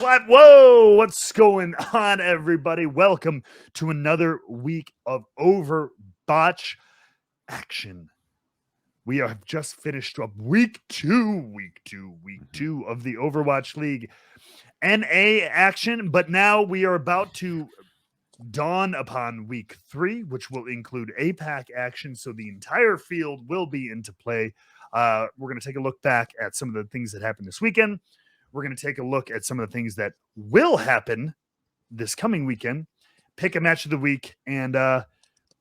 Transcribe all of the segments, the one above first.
Whoa, what's going on, everybody? Welcome to another week of OverBOTCH action. We have just finished up week two of the Overwatch League NA action, but now we are about to dawn upon week 3, which will include APAC action, so the entire field will be into play. We're going to take a look back at some of the things that happened this weekend. We're going to take a look at some of the things that will happen this coming weekend, pick a match of the week, and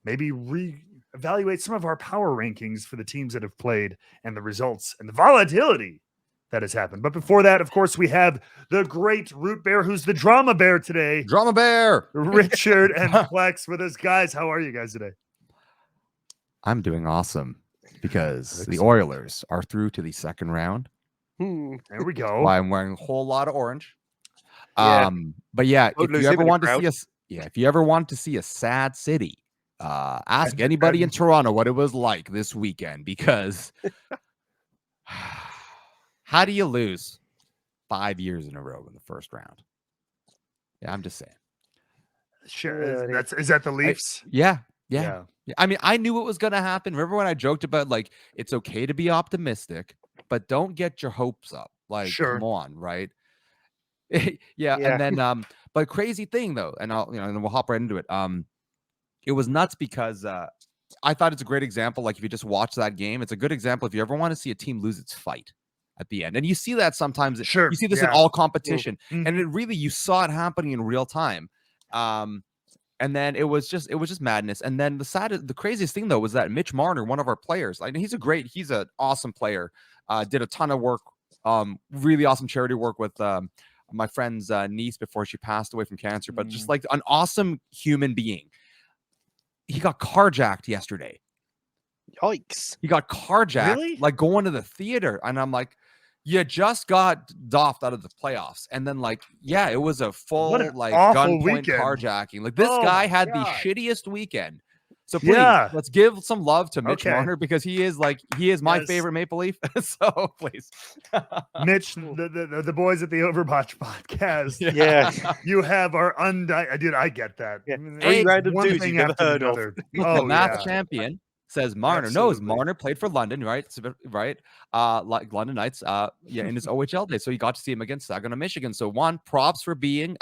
maybe reevaluate some of our power rankings for the teams that have played and the results and the volatility that has happened. But before that, of course, we have the great Root Bear, who's the Drama Bear today. Drama Bear! Richard and Plex with us. Guys, how are you guys today? I'm doing awesome because the Oilers are through to the second round. There we go. Why I'm wearing a whole lot of orange. Yeah. But yeah, Don't if lose you him ever in the want to crowd. see us, if you ever want to see a sad city, ask anybody in Toronto what it was like this weekend, because how do you lose 5 years in a row in the first round? Yeah, I'm just saying. Sure. Is that the Leafs? Yeah. I mean, I knew it was going to happen. Remember when I joked about, like, it's okay to be optimistic, but don't get your hopes up. Like, come on, right? yeah. And then, but crazy thing though, and and then we'll hop right into it. It was nuts because I thought it's a great example. Like, if you just watch that game, it's a good example if you ever want to see a team lose its fight at the end. And you see that sometimes. You see this in all competition, and it really, you saw it happening in real time. And then it was just madness. And then the craziest thing though was that Mitch Marner, one of our players, I mean, he's an awesome player. Did a ton of work, really awesome charity work with my friend's niece before she passed away from cancer. But just like an awesome human being. He got carjacked yesterday. Yikes! He got carjacked, really? Like going to the theater, and I'm like, you just got doffed out of the playoffs, and then it was a full gunpoint carjacking. Like, this guy had the shittiest weekend. So please, let's give some love to Mitch Marner, because he is my favorite Maple Leaf. So please, Mitch, the boys at the OverBOTCH podcast. Yeah, you have our dude. I get that. Yeah. Hey, random dudes you've never heard of. The math champion says Marner knows. Marner played for London, right? Like London Knights, in his OHL days. So you got to see him against Saginaw, Michigan. So props for being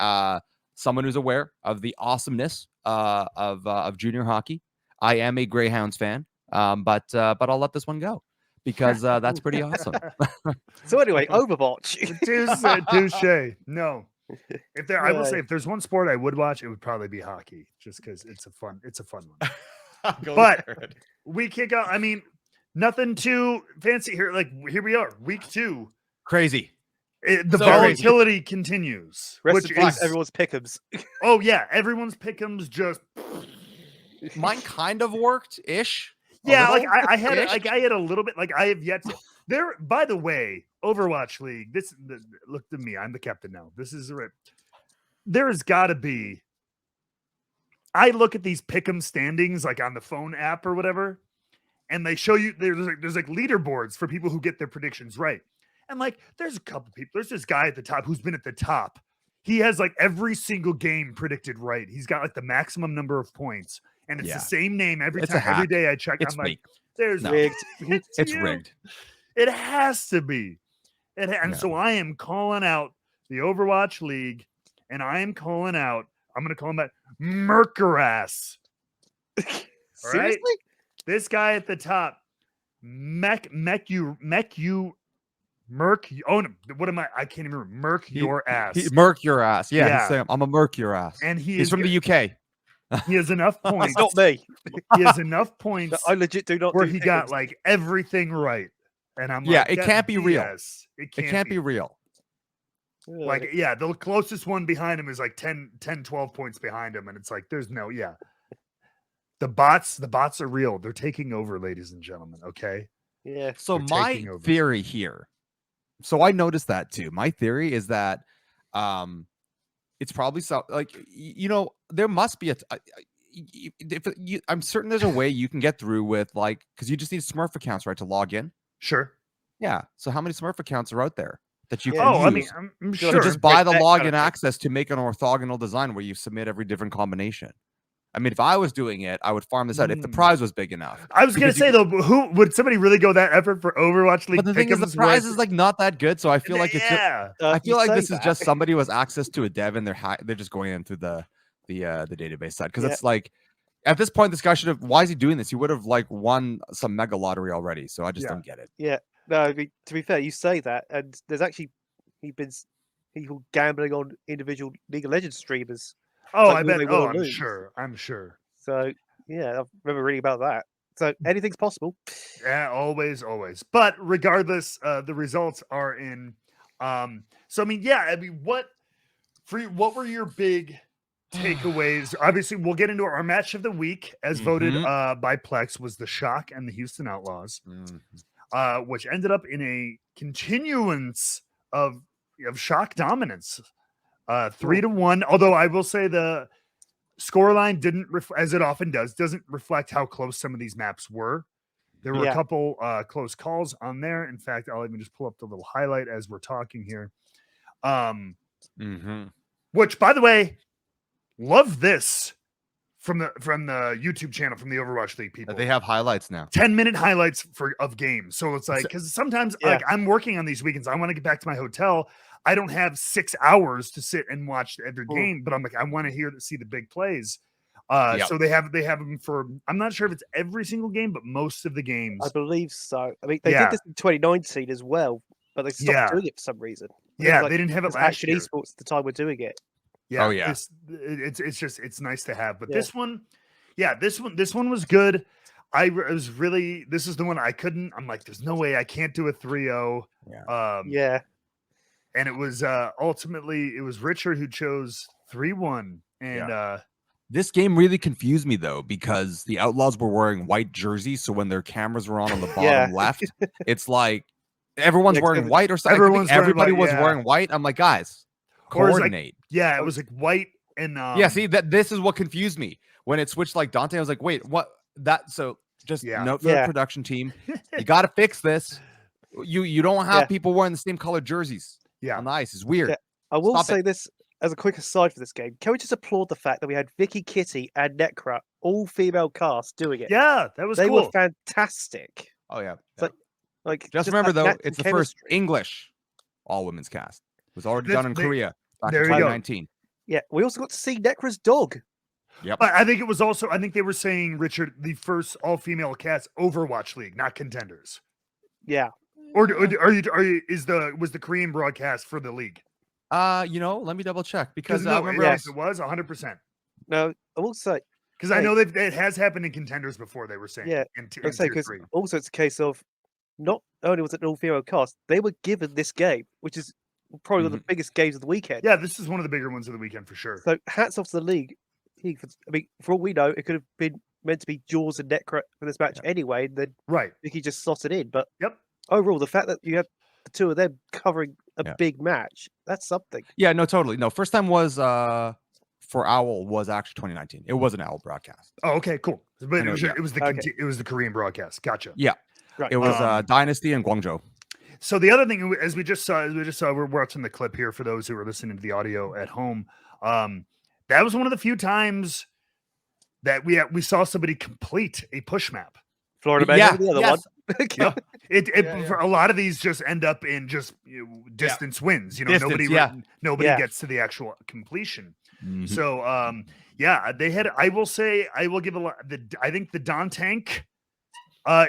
someone who's aware of the awesomeness of junior hockey. I am a Greyhounds fan, but I'll let this one go because that's pretty awesome. So anyway, OverBOTCH. Touche. No. I will say, if there's one sport I would watch, it would probably be hockey, just because it's a fun one. But we kick out. I mean, nothing too fancy here. Like, here we are, week 2. Crazy. The volatility continues. Which is everyone's pick'ems. Oh yeah, everyone's pick'ems just. Mine kind of worked ish. Yeah, like I had a little bit. Like, I have yet to. There. By the way, Overwatch League. Look at me. I'm the captain now. This is right. There has got to be. I look at these pick'em standings like on the phone app or whatever, and they show you there's like leaderboards for people who get their predictions right. And like, there's a couple people. There's this guy at the top who's been at the top. He has like every single game predicted right. He's got like the maximum number of points, and it's the same name every time. Every day I check. I'm like, there's rigged. It's rigged. It has to be. So I am calling out the Overwatch League, and I am calling out. I'm going to call him that Mercurass. Seriously? Right? This guy at the top, Merc. Oh no! What am I? I can't even remember. Merc your ass. Merc your ass. Yeah. I'm a Merc your ass. And he's from the UK. He has enough points. It's not me. He has enough points. I legit do not. Where he got like everything right, and I'm like, it can't be real. It can't be real. Like, the closest one behind him is like 10, 12 points behind him, and it's like there's no. The bots are real. They're taking over, ladies and gentlemen. Okay. Yeah. So my theory here. So I noticed that too. My theory is that it's probably there must be I'm certain there's a way you can get through with, like, because you just need Smurf accounts, right, to log in. Sure. Yeah. So how many Smurf accounts are out there? that you Yeah. can Oh, use. I mean, I'm You sure. just buy the That kind login of thing. access to make an orthogonal design where you submit every different combination. I mean, if I was doing it, I would farm this out if the prize was big enough. I was gonna say though, who would somebody really go that effort for Overwatch League? But the thing is, the prize is like not that good, so I feel like it's just, I feel like this is just somebody who has access to a dev and they're just going in through the database side because it's like at this point, this guy should have. Why is he doing this? He would have like won some mega lottery already. So I just don't get it. Yeah, no. I mean, to be fair, you say that, and there's actually people gambling on individual League of Legends streamers. Oh, like, I who bet. they Oh, wanna I'm lose. sure. I'm sure. So yeah, I remember reading about that. So anything's possible. Yeah, always. But regardless, the results are in. So I mean, yeah. I mean, what were your big takeaways? Obviously, we'll get into our match of the week as voted by Plex was the Shock and the Houston Outlaws, which ended up in a continuance of Shock dominance, 3-1. Although I will say the scoreline didn't, as it often doesn't reflect how close some of these maps were. There were a couple close calls on there. In fact, I'll even just pull up the little highlight as we're talking here. Which, by the way, love this from the YouTube channel from the Overwatch League people. They have highlights now. 10-minute highlights of games. So it's like, because sometimes like I'm working on these weekends, I want to get back to my hotel. I don't have 6 hours to sit and watch every game, but I'm like, I want to see the big plays. So they have them for, I'm not sure if it's every single game, but most of the games. I believe so. I mean, they did this in 2019 as well, but they stopped doing it for some reason. Yeah, they didn't have it last year. Esports at the time we're doing it. Yeah, it's nice to have. But this one was good. This is the one I'm like, there's no way I can't do a 3-0. And it was ultimately it was Richard who chose 3-1. And this game really confused me though, because the Outlaws were wearing white jerseys. So when their cameras were on the bottom left, it's like everyone's wearing white or something. Everybody was wearing white. I'm like, guys, coordinate. It was like white and see this is what confused me when it switched like Dante. I was like, wait, what that? So just note for the production team, you got to fix this. You don't have people wearing the same colored jerseys. On the ice. It's weird. I will say this as a quick aside for this game. Can we just applaud the fact that we had Vicky, Kitty, and Necra, all female cast, doing it? Yeah, that was they cool. were fantastic. Oh yeah. Like just remember though, it's the first English all women's cast. It was already done in Korea back in 2019. Yeah, we also got to see Necra's dog. Yep. But I think it was also, I think they were saying, Richard, the first all-female cast Overwatch League, not contenders. Yeah. Or was the Korean broadcast for the league? Let me double check because I remember it was 100%. No, I will say because I know that it has happened in contenders before. They were saying, because also it's a case of not only was it an all-female cast, they were given this game, which is probably one of the biggest games of the weekend. Yeah, this is one of the bigger ones of the weekend for sure. So hats off to the league. I mean, for all we know, it could have been meant to be Jaws and Necra for this match anyway. And then Vicky just slotted in, but overall, the fact that you have the two of them covering a big match, that's something. Yeah, no, totally. No, first time was for Owl was actually 2019. It was an Owl broadcast. Oh, okay, cool. But it was the Korean broadcast. Gotcha. Yeah, right. It was Dynasty and Guangzhou. So the other thing, as we just saw, we're watching the clip here for those who are listening to the audio at home. That was one of the few times that we saw somebody complete a push map. Florida Man, the other one. For a lot of these just end up in just distance wins. Nobody gets to the actual completion. So they had. I will say I will give a lot. I think the Don Tank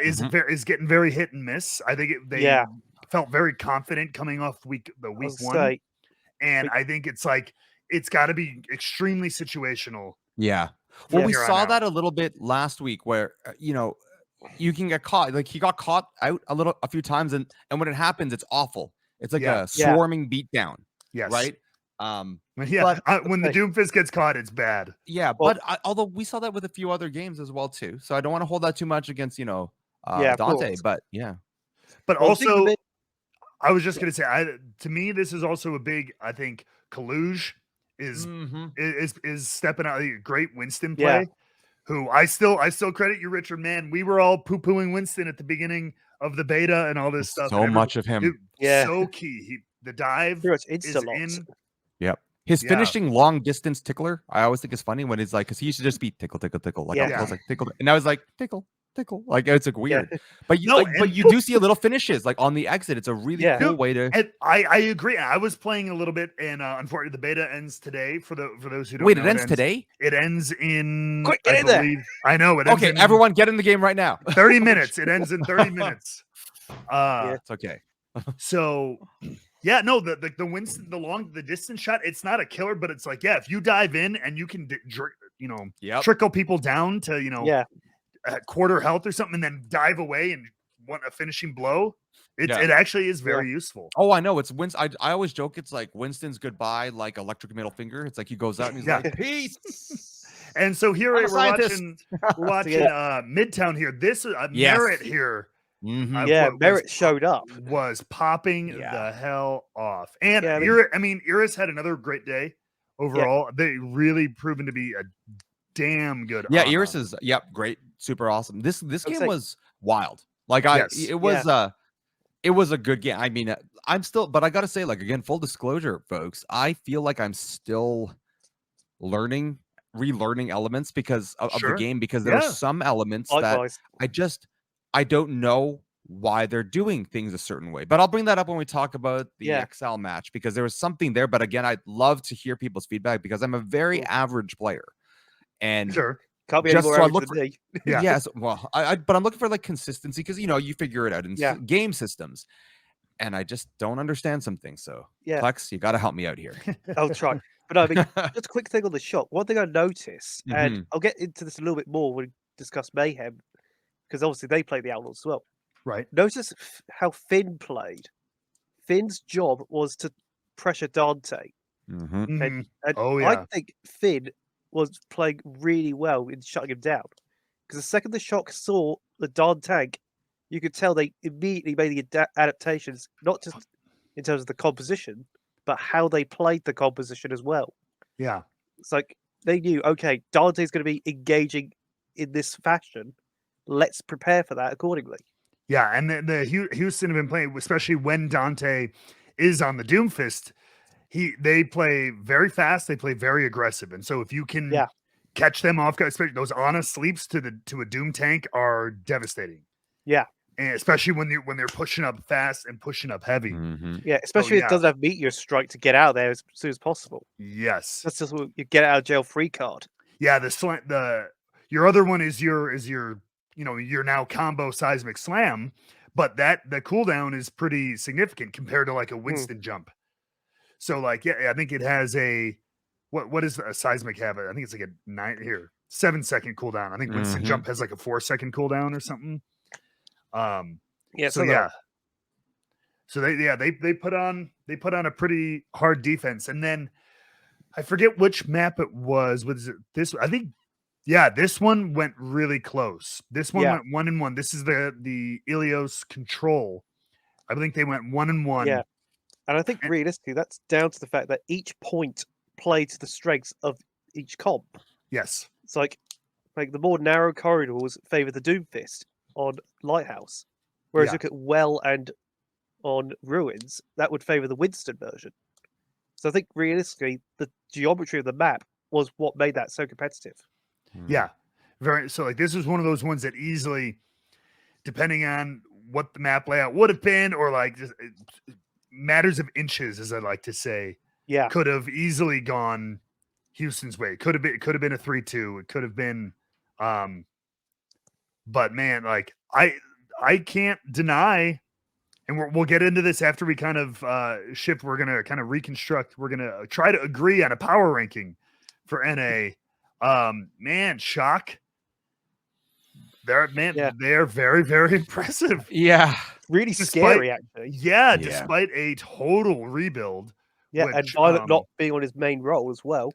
is getting very hit and miss. I think they felt very confident coming off week one, and I think it's like it's got to be extremely situational. Yeah. Well, we saw that a little bit last week where you can get caught. Like he got caught out a few times, and when it happens, it's awful. It's like a swarming beatdown. Yes. Right. When the Doomfist gets caught, it's bad. Yeah, but although we saw that with a few other games as well too, so I don't want to hold that too much against Dante, but But also, I was just gonna say, to me, this is also a big. I think Kaluge is stepping out. Great Winston play. Who I still credit you, Richard. Man, we were all poo-pooing Winston at the beginning of the beta and all this stuff. So much of him, so key. the dive is in. Yep. His finishing long distance tickler, I always think is funny when he's like, because he used to just be tickle, tickle, tickle. Like I was like tickle, and I was like tickle, tickle. Like it's like weird. But you do see a little finishes like on the exit. It's a really cool way to. And I agree. I was playing a little bit, and unfortunately, the beta ends today. For those who don't wait, know, it ends today. It ends in. Quick, get in there. I know it. Ends okay, everyone, get in the game right now. 30 minutes. It ends in 30 minutes. It's okay. So. Yeah, no, the Winston, the distance shot, it's not a killer, but it's like, if you dive in and you can, trickle people down to, quarter health or something, and then dive away and want a finishing blow, it actually is very useful. Oh, I know. It's Winston. I always joke it's like Winston's goodbye, like electric middle finger. It's like he goes out and he's like, peace. And so here we're watching Midtown here. This is Merritt here. Mm-hmm. Merritt showed up. Was popping the hell off. And Iris had another great day overall. They really proven to be a damn good. Iris is great, super awesome. This game was wild. Like it was a good game. I mean, but I gotta say, like, again, full disclosure, folks, I feel like I'm still relearning elements because of the game, because there are some elements that I don't know why they're doing things a certain way. But I'll bring that up when we talk about the XL match, because there was something there. But again, I'd love to hear people's feedback, because I'm a very average player. And can't be any more average than me. Yes, well, but I'm looking for like consistency, because you figure it out in game systems, and I just don't understand some things. So Plex, you got to help me out here. I'll try. But I mean, just a quick thing on the shot. One thing I noticed, and I'll get into this a little bit more when we discuss Mayhem, because obviously they play the Outlaws as well. Right. Notice how Finn played. Finn's job was to pressure Dante. Mm-hmm. And I think Finn was playing really well in shutting him down. Because the second the Shock saw the Don tank, you could tell they immediately made the adaptations, not just in terms of the composition, but how they played the composition as well. Yeah. It's like they knew, okay, Dante's going to be engaging in this fashion. Let's prepare for that accordingly. Yeah, and the Houston have been playing, especially when Dante is on the Doomfist. They play very fast. They play very aggressive, and so if you can catch them off guard, especially those honest sleeps to a Doom tank are devastating. Yeah, and especially when they're pushing up fast and pushing up heavy. Mm-hmm. Yeah, especially if it doesn't have Meteor Strike to get out of there as soon as possible. Yes, that's just what you get out of jail free card. Yeah, your other one is your your now combo seismic slam, but the cooldown is pretty significant compared to like a Winston jump. So like, I think it has what does a seismic have? I think it's like a 7 second cooldown. I think Winston jump has like a 4 second cooldown or something. So they put on a pretty hard defense, and then I forget which map it was. Was it this? I think. Yeah, this one went really close. This one went 1-1. This is the Ilios Control. I think they went 1-1. Yeah, and I think realistically, that's down to the fact that each point played to the strengths of each comp. Yes, it's like the more narrow corridors favor the Doomfist on Lighthouse, whereas look at Well and on Ruins, that would favor the Winston version. So I think realistically, the geometry of the map was what made that so competitive. Yeah, very. So like this is one of those ones that easily, depending on what the map layout would have been, or like just matters of inches, as I like to say, could have easily gone Houston's way. Could have been a 3-2. It could have been, but man, like I can't deny, and we'll get into this after we kind of shift. We're gonna kind of reconstruct. We're gonna try to agree on a power ranking for NA. Man, Shock. They're very, very impressive. Yeah. Really scary, actually. Yeah, despite a total rebuild. Yeah, and Violet not being on his main role as well.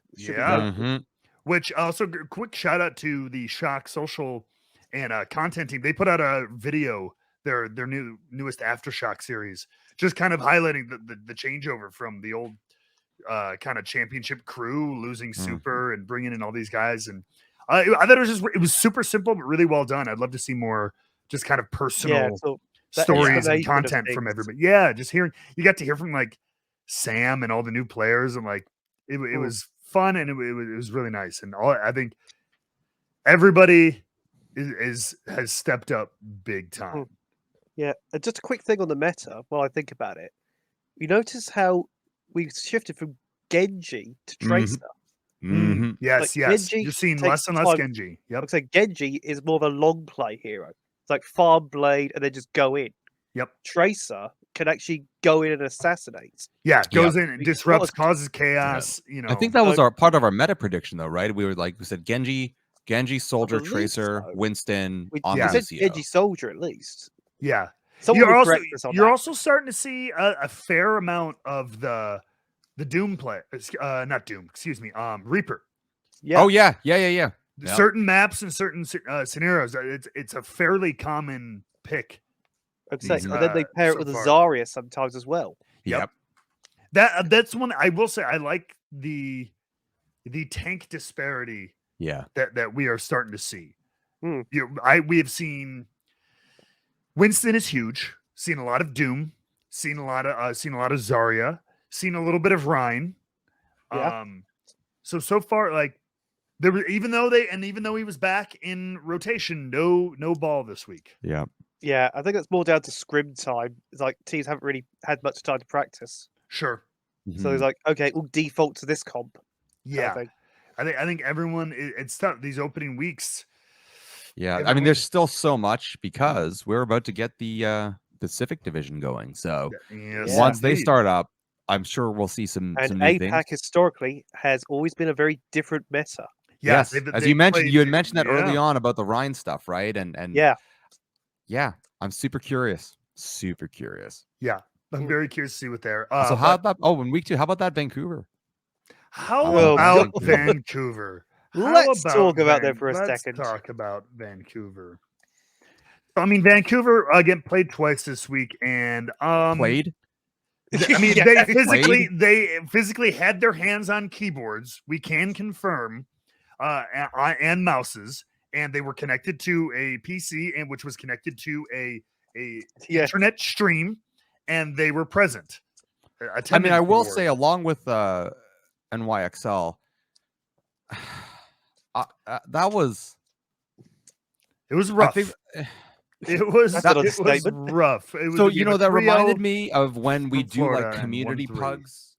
Which also, quick shout out to the Shock social and content team. They put out a video, their newest Aftershock series, just kind of highlighting the changeover from the old kind of championship crew losing Super and bringing in all these guys, and I thought it was super simple but really well done. I'd love to see more just kind of personal stories and content from everybody. Yeah, just you got to hear from like Sam and all the new players, and like it was fun, and it was really nice. And I think everybody has stepped up big time. Yeah, and just a quick thing on the meta while I think about it. You notice how we shifted from Genji to Tracer. Yes, Genji you're seeing less and less Genji. Yep. Looks like Genji is more of a long play hero. It's like farm blade and then just go in. Yep. Tracer can actually go in and assassinate. Yeah, goes in and disrupts, causes chaos. You know, I think that was our part of our meta prediction, though, right? We said Genji, Soldier, Tracer, Winston. We said Genji, Soldier at least. Yeah. You're also starting to see a fair amount of the Doom play, not Doom, excuse me, Reaper. Yeah. Oh yeah. Certain maps and certain scenarios, it's a fairly common pick. And then they pair it with a Zarya sometimes as well. Yep. That's one I will say. I like the tank disparity. Yeah. That we are starting to see. We have seen Winston is huge. Seen a lot of Doom. Seen a lot of Zarya. Seen a little bit of Rhine. Yeah. So far, like there were, even though he was back in rotation, no ball this week. Yeah. Yeah, I think that's more down to scrim time. It's like teams haven't really had much time to practice. Sure. So it's like, okay, we'll default to this comp. Yeah. I think everyone, it's tough these opening weeks. Yeah, I mean, there's still so much because we're about to get the Pacific Division going. So once they start up, I'm sure we'll see some new APAC things. Historically has always been a very different meta. Yes, as you mentioned, you had mentioned that early on about the Rhine stuff, right? And yeah, I'm super curious. Yeah, I'm very curious to see what they're. So how about in week 2? How about that Vancouver? How about Vancouver? Let's talk about that for a second. Let's talk about Vancouver. I mean, Vancouver again played twice this week, and played. I mean, they physically had their hands on keyboards. We can confirm, and mouses, and they were connected to a PC, and which was connected to a internet stream, and they were present. I mean, I will say, along with NYXL. That was. It was rough. It was rough. So that reminded me of when we do like community pugs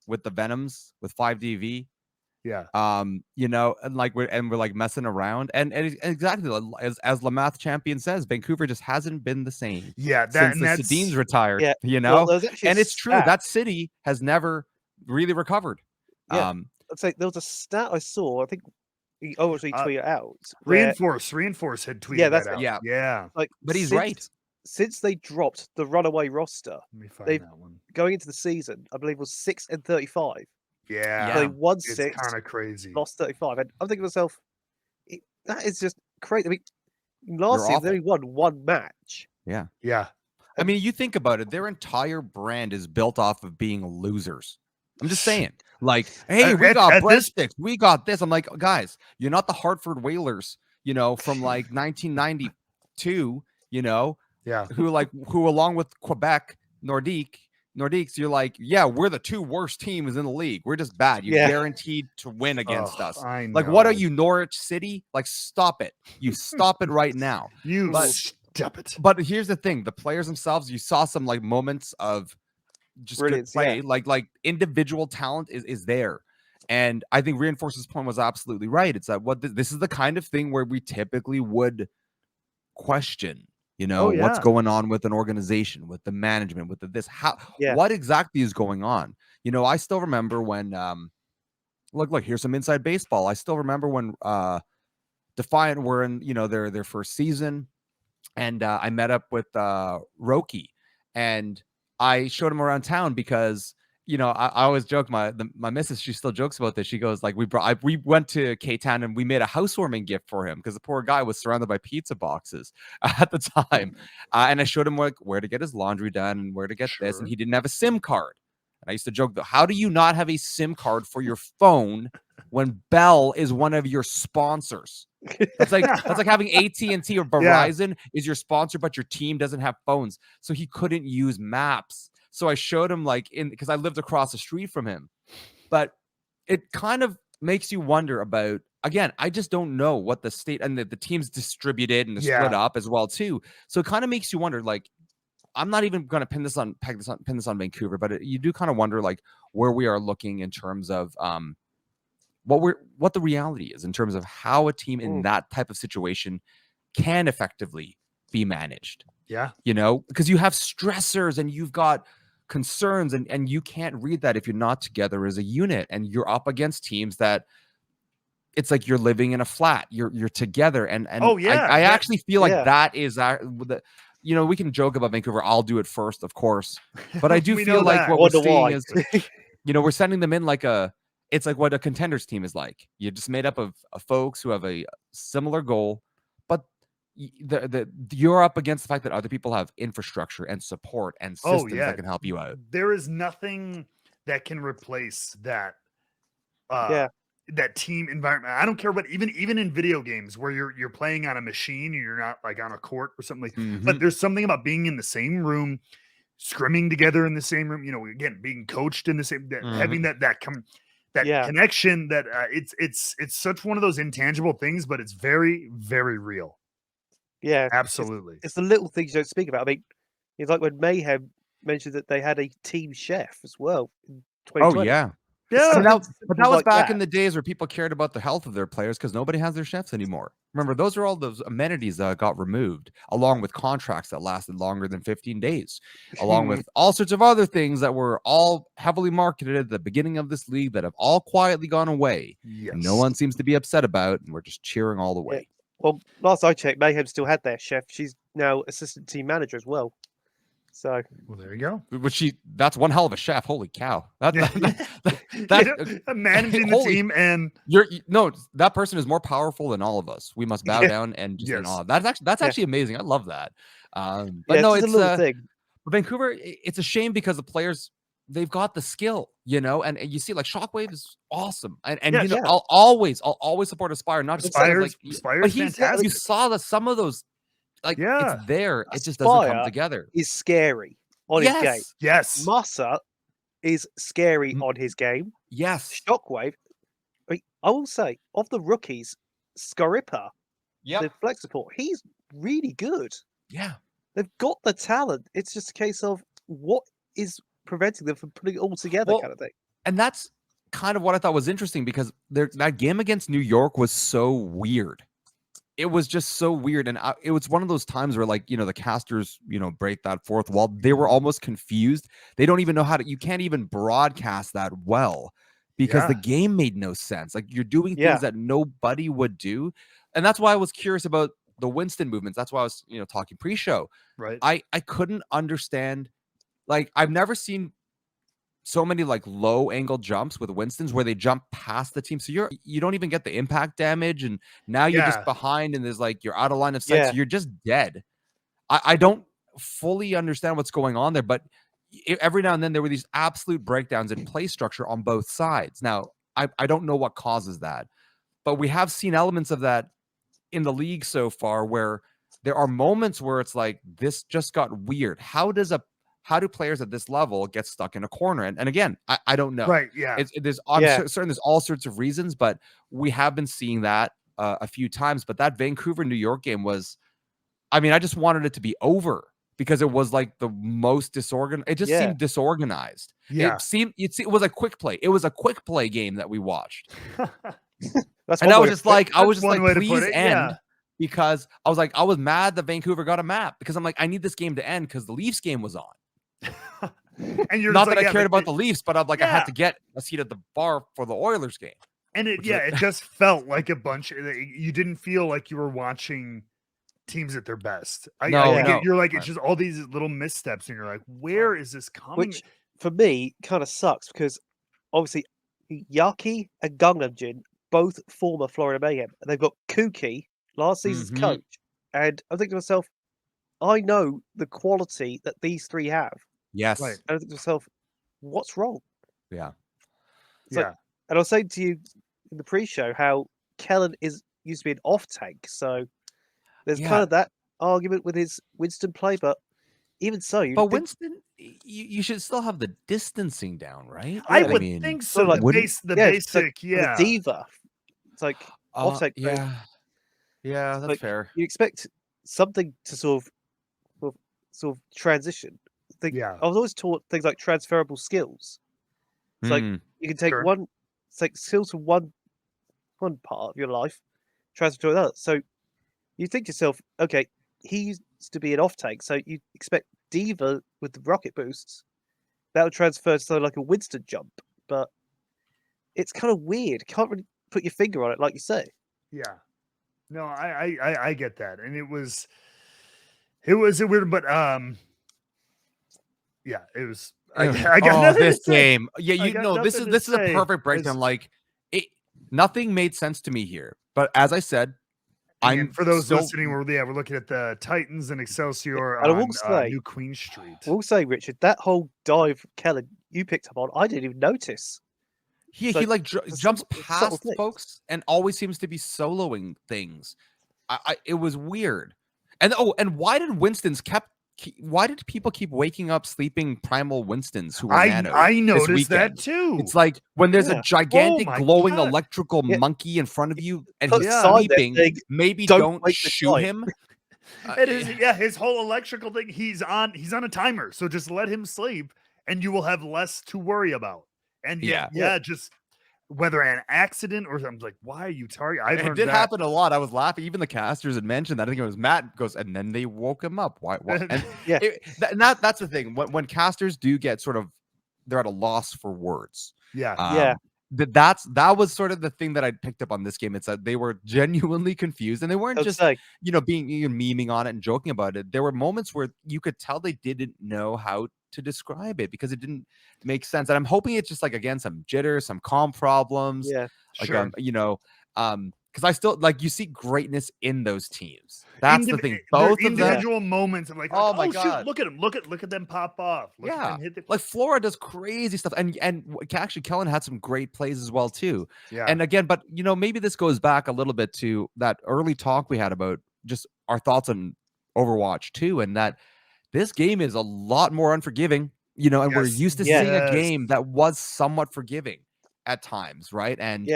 with the Venoms with 5DV. Yeah. And like we're like messing around, and exactly as Lamath Champion says, Vancouver just hasn't been the same. Yeah, since the Sedin's retired. Yeah. And it's true that city has never really recovered. Yeah. Let's say there was a stat I saw. I think he obviously tweeted out. Reinforce had tweeted that out. Yeah. Like, but he's right. Since they dropped the runaway roster, that one. Going into the season, I believe it was 6-35. Yeah. They won 6. It's kind of crazy. Lost 35. And I'm thinking to myself, that is just crazy. I mean, last year they only won one match. Yeah. Yeah. I mean, you think about it, their entire brand is built off of being losers. I'm just saying, like, hey, we got breadsticks, we got this. I'm like, guys, you're not the Hartford Whalers, from like 1992, who along with Quebec, Nordiques, you're like, yeah, we're the 2 worst teams in the league. We're just bad. You're guaranteed to win against us. I know. Like, what are you, Norwich City? Like, stop it. You stop it right now. Stop it. But here's the thing: the players themselves, you saw some like moments of just good play, like individual talent is there, and I think Reinforce's point was absolutely right. It's that this is the kind of thing where we typically would question, what's going on with an organization, with the management, with what exactly is going on. I still remember when look, here's some inside baseball. I still remember when Defiant were in their first season, and I met up with Roki, and I showed him around town because, I always joke, my missus, she still jokes about this. She goes like, we went to K-Town and we made a housewarming gift for him because the poor guy was surrounded by pizza boxes at the time. And I showed him like where to get his laundry done and where to get this. And he didn't have a SIM card. And I used to joke, though, how do you not have a SIM card for your phone when Bell is one of your sponsors? That's like having AT&T or Verizon is your sponsor, but your team doesn't have phones. So he couldn't use maps. So I showed him like because I lived across the street from him, but it kind of makes you wonder about, again, I just don't know what the state and the teams distributed and split up as well too. So it kind of makes you wonder, like, I'm not even going to pin this on Vancouver, but you do kind of wonder like where we are looking in terms of what the reality is in terms of how a team in that type of situation can effectively be managed. Yeah. You know, because you have stressors and you've got concerns and you can't read that if you're not together as a unit, and you're up against teams that it's like you're living in a flat, you're together. And I actually feel like that is you know, we can joke about Vancouver. I'll do it first, of course, but I do feel like what we're seeing is, you know, we're sending them in like it's like what a contenders team is like. You're just made up of folks who have a similar goal, but you're up against the fact that other people have infrastructure and support and systems that can help you out. There is nothing that can replace that. That team environment. I don't care what, even in video games where you're playing on a machine and you're not like on a court or something like. But there's something about being in the same room, scrimming together in the same room. You know, again, being coached in the same, having that connection. That it's such one of those intangible things, but it's very, very real. Yeah, absolutely. It's the little things you don't speak about. I mean, it's like when Mayhem mentioned that they had a team chef as well in 2020. Oh yeah. Yeah, I mean, but that was like back in the days where people cared about the health of their players because nobody has their chefs anymore. Remember, those are all those amenities that got removed, along with contracts that lasted longer than 15 days, along with all sorts of other things that were all heavily marketed at the beginning of this league that have all quietly gone away. Yes. And no one seems to be upset about, and we're just cheering all the way. Yeah. Well, last I checked, Mayhem still had their chef. She's now assistant team manager as well. So, well, there you go. That's one hell of a chef. Holy cow! That's managing the team, and that person is more powerful than all of us. We must bow down and just in awe. That's actually amazing. I love that. But no, it's a little thing. Vancouver. It's a shame because the players, they've got the skill, you know, and you see like Shockwave is awesome, and you know, I'll always support Aspire, not just Aspire, but he's fantastic. You saw some of those. Like, it's there. It just doesn't come together. Is scary on his game. Yes. Massa is scary on his game. Yes. Shockwave. I will say, of the rookies, Scarippa, the flex support, he's really good. Yeah. They've got the talent. It's just a case of what is preventing them from putting it all together, kind of thing. And that's kind of what I thought was interesting because that game against New York was so weird. It was just so weird. And it was one of those times where, like, you know, the casters, you know, break that fourth wall. They were almost confused. They don't even know you can't even broadcast that well because the game made no sense. Like, you're doing things that nobody would do. And that's why I was curious about the Winston movements. That's why I was, you know, talking pre-show. Right. I couldn't understand. Like, I've never seen so many like low angle jumps with Winston's where they jump past the team. So you don't even get the impact damage. And now you're just behind and there's like, you're out of line of sight. So you're just dead. I don't fully understand what's going on there, but every now and then there were these absolute breakdowns in play structure on both sides. Now, I don't know what causes that, but we have seen elements of that in the league so far where there are moments where it's like, this just got weird. How do players at this level get stuck in a corner? And again, I don't know. Right. Yeah. I'm certain there's all sorts of reasons, but we have been seeing that a few times. But that Vancouver New York game was, I mean, I just wanted it to be over because it was like the most disorganized. It just seemed disorganized. Yeah. It was a quick play. It was a quick play game that we watched. And I was just like, please end. Yeah. Because I was mad that Vancouver got a map because I'm like, I need this game to end because the Leafs game was on. And you're not that I cared about the Leafs, but I'm like, I had to get a seat at the bar for the Oilers game. And it just felt like a bunch. You didn't feel like you were watching teams at their best. You're like, it's just all these little missteps, and you're like, where is this coming? Which for me kind of sucks because obviously Yaki and Gangnam Jin, both former Florida Mayhem, and they've got Kuki, last season's coach. And I'm thinking to myself, I know the quality that these three have. Yes. Right. And I think to myself, what's wrong? Yeah. And I was saying to you in the pre-show how Kellen used to be an off tank. So there's kind of that argument with his Winston play, but even so, but Winston, you should still have the distancing down, right? I would think so. Like, the basic, the diva. It's like yeah, that's like, fair. You expect something to sort of transition. I was always taught things like transferable skills. It's like you can take it's like skills from one part of your life, transfer to another. So you think to yourself, okay, he used to be an off tank, so you expect Diva with the rocket boosts that would transfer to like a Winston jump, but it's kind of weird. You can't really put your finger on it, like you say. Yeah, no, I get that, and it was a weird, but yeah, it was. I got this game. Yeah, this is a perfect breakdown. Like nothing made sense to me here, but as I said. For those listening, we're looking at the Titans and Excelsior on New Queen Street. We'll say, Richard, that whole dive Kellen you picked up on, I didn't even notice. He jumps past folks and always seems to be soloing things. It was weird. And why did why did people keep waking up sleeping primal Winstons who were nano? I noticed that too. It's like when there's a gigantic glowing electrical monkey in front of you and he's sleeping, maybe don't shoot him. It is his whole electrical thing. He's on a timer, so just let him sleep and you will have less to worry about. And just whether an accident or something, like, why are you targeting? It did happen a lot. I was laughing. Even the casters had mentioned that. I think it was Matt goes, and then they woke him up. Why? And that's the thing. When casters do get sort of, they're at a loss for words. That was sort of the thing that I picked up on this game. It's that they were genuinely confused, and they weren't just being memeing on it and joking about it. There were moments where you could tell they didn't know how to describe it because it didn't make sense. And I'm hoping it's just like, again, some jitter, some comp problems. Because I still you see greatness in those teams. That's the thing. Both of individual moments of oh my god, shoot, look at them pop off. Like Flora does crazy stuff, and actually Kellen had some great plays as well too. And again, but maybe this goes back a little bit to that early talk we had about just our thoughts on Overwatch 2, and that this game is a lot more unforgiving, and we're used to seeing a game that was somewhat forgiving at times, right? And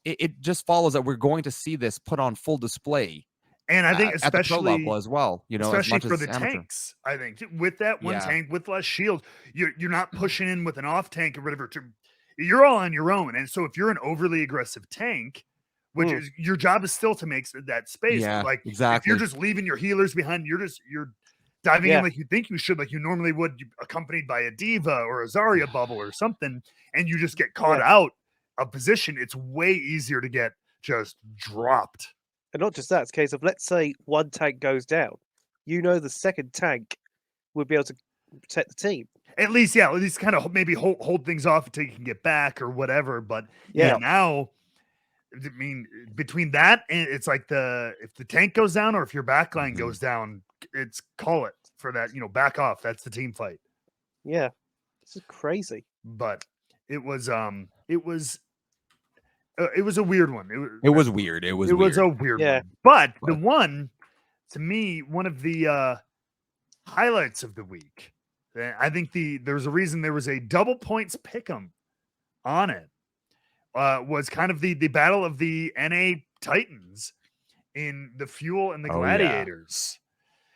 it just follows that we're going to see this put on full display. And I think especially at the pro level as well, especially for the tanks. I think with that one tank with less shield, you're not pushing in with an off tank or whatever. You're all on your own, and so if you're an overly aggressive tank, which is your job is still to make that space. Like if you're just leaving your healers behind, you're diving in like you think you should, like you normally would, accompanied by a Diva or a Zarya bubble or something, and you just get caught out of position. It's way easier to get just dropped. And not just that, it's a case of, let's say one tank goes down, the second tank would be able to protect the team. At least kind of maybe hold things off until you can get back or whatever. But now, I mean, between that and it's like if the tank goes down or if your backline goes down, it's call it for that, back off. That's the team fight. Yeah. This is crazy. But it was a weird one. It was weird. It was a weird one. But the one, to me, one of the highlights of the week, I think there's a reason there was a double points pick'em on it, was kind of the battle of the NA Titans in the Fuel and the Gladiators.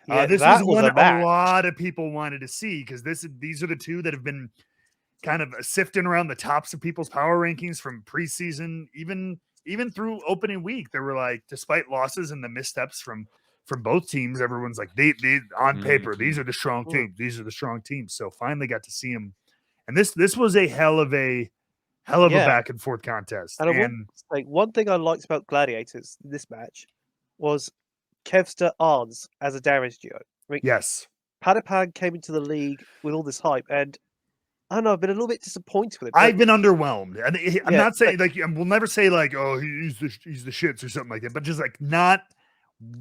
This was one a lot of people wanted to see because these are the two that have been kind of sifting around the tops of people's power rankings from preseason, even through opening week. There were like, despite losses and the missteps from both teams, everyone's like, they on paper, these are the strong teams. These are the strong teams. So finally got to see them. And this was a hell of a back and forth contest. And one thing I liked about Gladiators in this match was Kevster Arns as a damage duo. I mean, yes. Padapan came into the league with all this hype, and I don't know, I've been a little bit disappointed with it. I've been underwhelmed. I'm not saying we'll never say like, oh, he's the shits or something like that, but just like not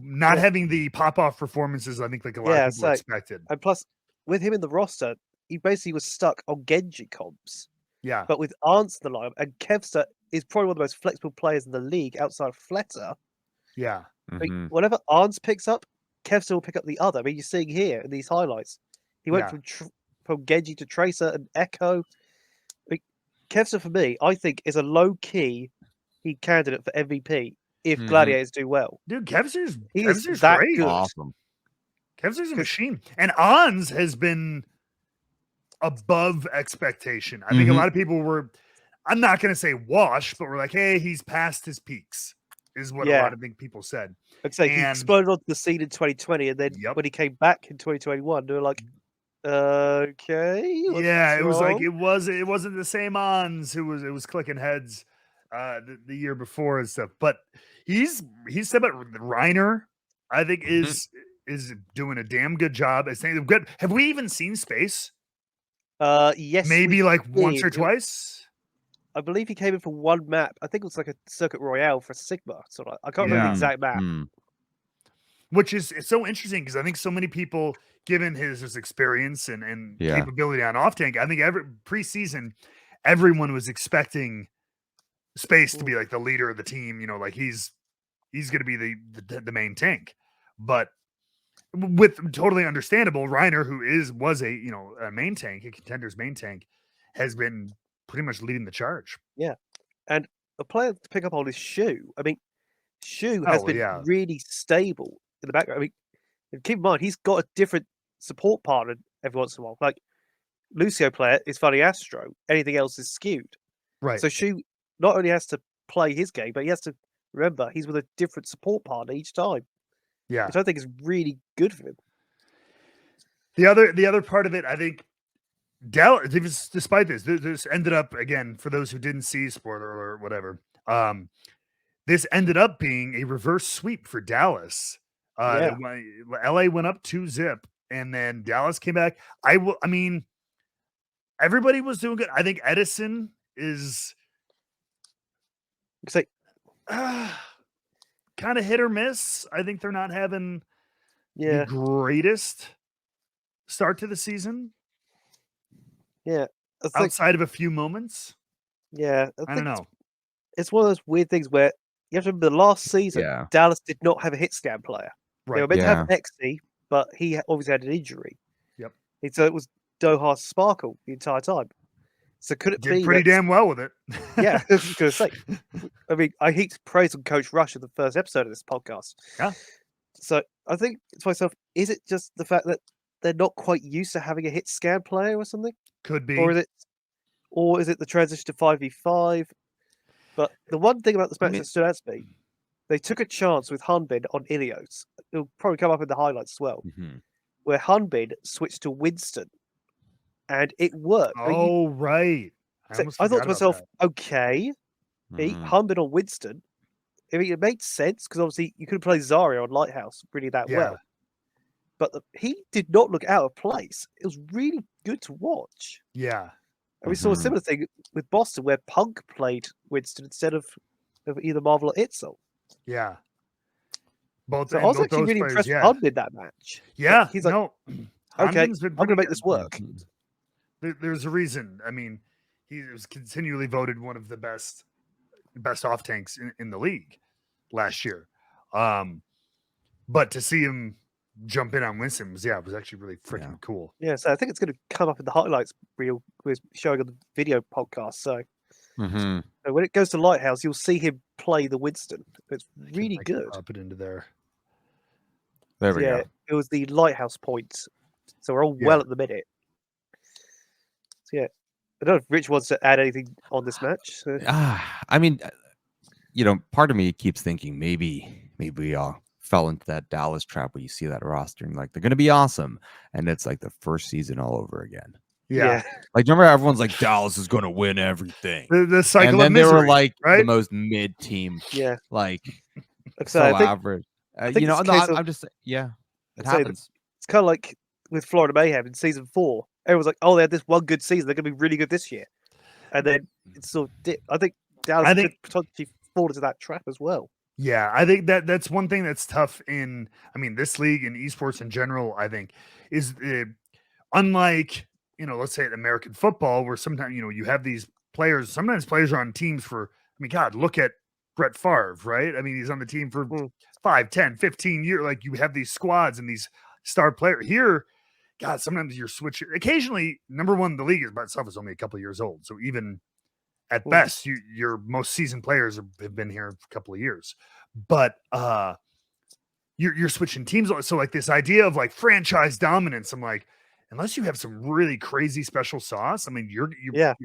having the pop off performances. I think like a lot of people expected. And plus, with him in the roster, he basically was stuck on Genji comps. Yeah. But with Arns in the lineup, and Kevster is probably one of the most flexible players in the league outside of Fletter. Yeah. I mean, whatever Arns picks up, Kev still pick up the other. I mean, you're seeing here in these highlights, he went from Genji to Tracer and Echo. I mean, Kevster for me, I think, is a low key candidate for MVP if Gladiators do well. Dude, Kevster's that great. good. Awesome. Kevster's a machine, and Ons has been above expectation. I think a lot of people were, I'm not going to say washed, but we're like, hey, he's past his peaks, is what a lot of people said. I'd say he exploded onto the scene in 2020, and then when he came back in 2021, they were like, okay. It was like it wasn't the same Ons who was clicking heads the year before and stuff. But he's said about Reiner, I think is doing a damn good job at saying good. Have we even seen Space? Yes. Maybe like once or twice. I believe he came in for one map. I think it was like a Circuit Royale for Sigma. So I can't remember the exact map. Which is so interesting because I think so many people, given his experience and capability on off tank, I think every preseason, everyone was expecting Space to be like the leader of the team. You know, like he's going to be the main tank. But with totally understandable, Reiner, who was a main tank, a contender's main tank, has been pretty much leading the charge. Yeah, and a player to pick up on is Shu. I mean, Shu has been really stable in the background. I mean, keep in mind he's got a different support partner every once in a while. Like Lucio player is Funny Astro. Anything else is skewed. Right. So Shu not only has to play his game, but he has to remember he's with a different support partner each time. Yeah, which I think is really good for him. The other part of it, I think, Dallas, despite this ended up, again, for those who didn't see, spoiler or whatever, this ended up being a reverse sweep for Dallas. LA went up 2-0, and then Dallas came back. I mean, everybody was doing good. I think Edison is kind of hit or miss. I think they're not having the greatest start to the season. Yeah. Outside of a few moments. Yeah. I don't know. It's one of those weird things where you have to remember the last season, Dallas did not have a hit scan player. Right. They were meant to have Exy, but he obviously had an injury. Yep. And so it was Doha Sparkle the entire time. So could it be pretty damn well with it? Yeah, I was going to say. I mean, I heaped praise on Coach Rush in the first episode of this podcast. Yeah. So I think to myself, is it just the fact that they're not quite used to having a hit scan player or something? Could be. Or is it the transition to 5v5? But the one thing about this match that stood out to me, they took a chance with Hunbin on Ilios. It'll probably come up in the highlights as well, where Hunbin switched to Winston. And it worked. Oh, right. I thought to myself, okay, Hunbin on Winston. I mean, it made sense because obviously you couldn't play Zarya on Lighthouse really that well. But he did not look out of place. It was really good to watch. Yeah. And we saw a similar thing with Boston where Punk played Winston instead of either Marvel or Itzel. Yeah. I was actually really impressed with Hunbin that match. Yeah. He's like, okay, I'm going to make this work. There's a reason. I mean, he was continually voted one of the best off tanks in the league last year. But to see him jump in on Winston was actually really freaking cool. Yeah, so I think it's going to come up in the highlights reel we're showing on the video podcast. So when it goes to Lighthouse, you'll see him play the Winston. It's really good. Up it into there. There we go. It was the Lighthouse points. So we're all well at the minute. So I don't know if Rich wants to add anything on this match. So. I mean, part of me keeps thinking maybe we all fell into that Dallas trap where you see that roster and like they're gonna be awesome, and it's like the first season all over again. Yeah. Like remember everyone's like Dallas is gonna win everything. The cycle and then of misery, they were like the most mid team. Yeah. Like so average. I'm just it happens. It's kind of like with Florida Mayhem in season 4. Everyone's like, oh, they had this one good season. They're going to be really good this year. And then it's sort of I think Dallas could potentially fall into that trap as well. Yeah, I think that's one thing that's tough in, this league and esports in general, I think, is unlike, let's say American football, where sometimes, you have these players, sometimes players are on teams for, God, look at Brett Favre, right? I mean, he's on the team for 5, 10, 15 years. Like, you have these squads and these star players here. God, sometimes you're switching. Occasionally, number one, the league by itself is only a couple of years old. So even at best, your most seasoned players have been here for a couple of years. But you're switching teams. So like this idea of like franchise dominance, I'm like, unless you have some really crazy special sauce, I mean, you're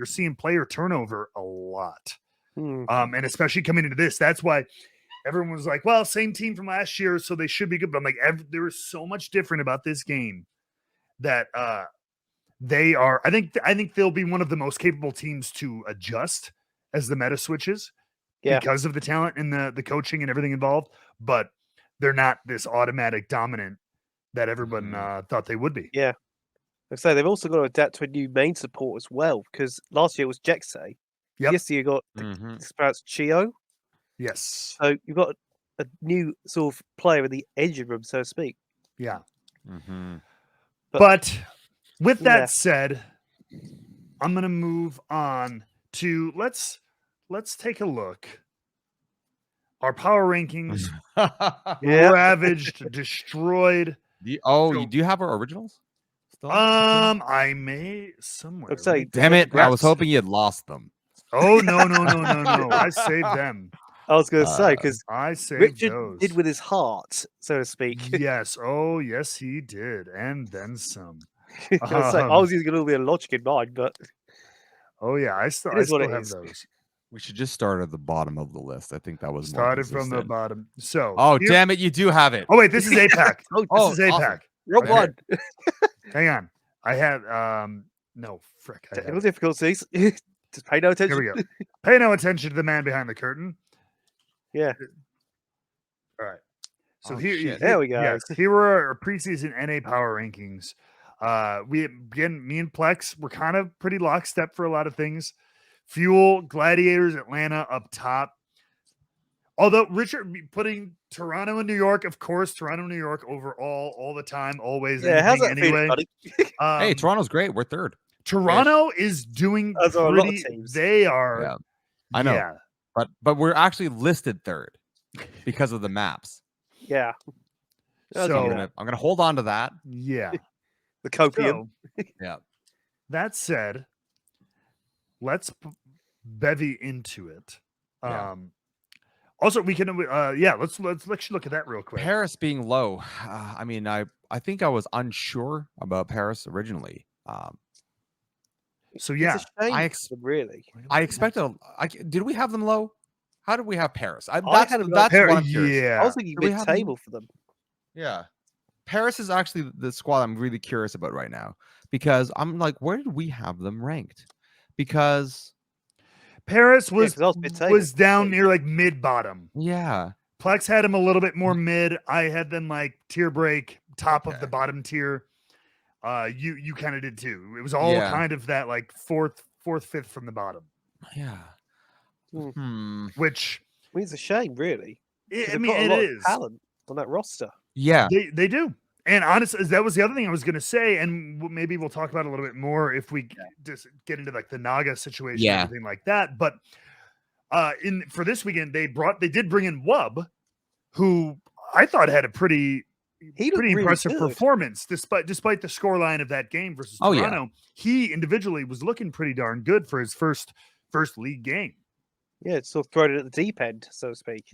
seeing player turnover a lot. And especially coming into this, that's why everyone was like, well, same team from last year, so they should be good. But I'm like, there is so much different about this game that they are. I think they'll be one of the most capable teams to adjust as the meta switches because of the talent and the coaching and everything involved. But they're not this automatic dominant that everyone thought they would be. Yeah. So they've also got to adapt to a new main support as well, because last year it was Jexay. Yep. This year you got Sprouts Chio. Yes. So you've got a new sort of player in the engine room, so to speak. Yeah. But with that said, I'm going to move on to let's take a look. Our power rankings ravaged, destroyed. You do have our originals? Still? I may somewhere. I'm saying, damn it! I was hoping you had lost them. Oh no! I saved them. I was going to say, because I saved Richard those. did with his heart, so to speak. Yes. Oh, yes, he did, and then some. I was using a little bit of logic in mind, but oh yeah, I still have those. We should just start at the bottom of the list. I think that was started from the bottom. So, damn it, you do have it. Oh wait, this is APAC. This is APAC. Awesome. Wrong one. Hang on, I had no frick. Technical difficulties. Just pay no attention. Here we go. Pay no attention to the man behind the curtain. Yeah. All right. So there we go. Yes, here were our preseason NA power rankings. Me and Plex were kind of pretty lockstep for a lot of things. Fuel, Gladiators, Atlanta up top. Although Richard putting Toronto and New York, of course, Toronto and New York overall, all the time, always. Yeah, how's that anyway. feeling, buddy? Hey, Toronto's great. We're third. Toronto is doing pretty. They are. Yeah, I know. Yeah. But we're actually listed third because of the maps. Yeah. So I'm gonna hold on to that. Yeah. The copium. Yeah. That said, let's bevy into it. Also, we can. Let's look at that real quick. Paris being low. I mean, I think I was unsure about Paris originally. So yeah, really. I expected. Did we have them low? How did we have Paris? That's what I'm curious. Yeah, I was thinking mid-table for them. Yeah, Paris is actually the squad I'm really curious about right now, because I'm like, where did we have them ranked? Because Paris was down near like mid-bottom. Yeah, Plex had them a little bit more mid. I had them like tier break, top of the bottom tier. You kind of did too. It was all kind of that like fourth, fifth from the bottom. Yeah. Which it's a shame, really. I mean, it is talent on that roster. Yeah, they do. And honestly, that was the other thing I was going to say, and maybe we'll talk about it a little bit more if we just get into like the Naga situation and everything like that. But for this weekend, they did bring in Wub, who I thought had a pretty impressive performance despite the scoreline of that game versus Toronto. Yeah. He individually was looking pretty darn good for his first league game. Yeah, it's sort of thrown it at the deep end, so to speak.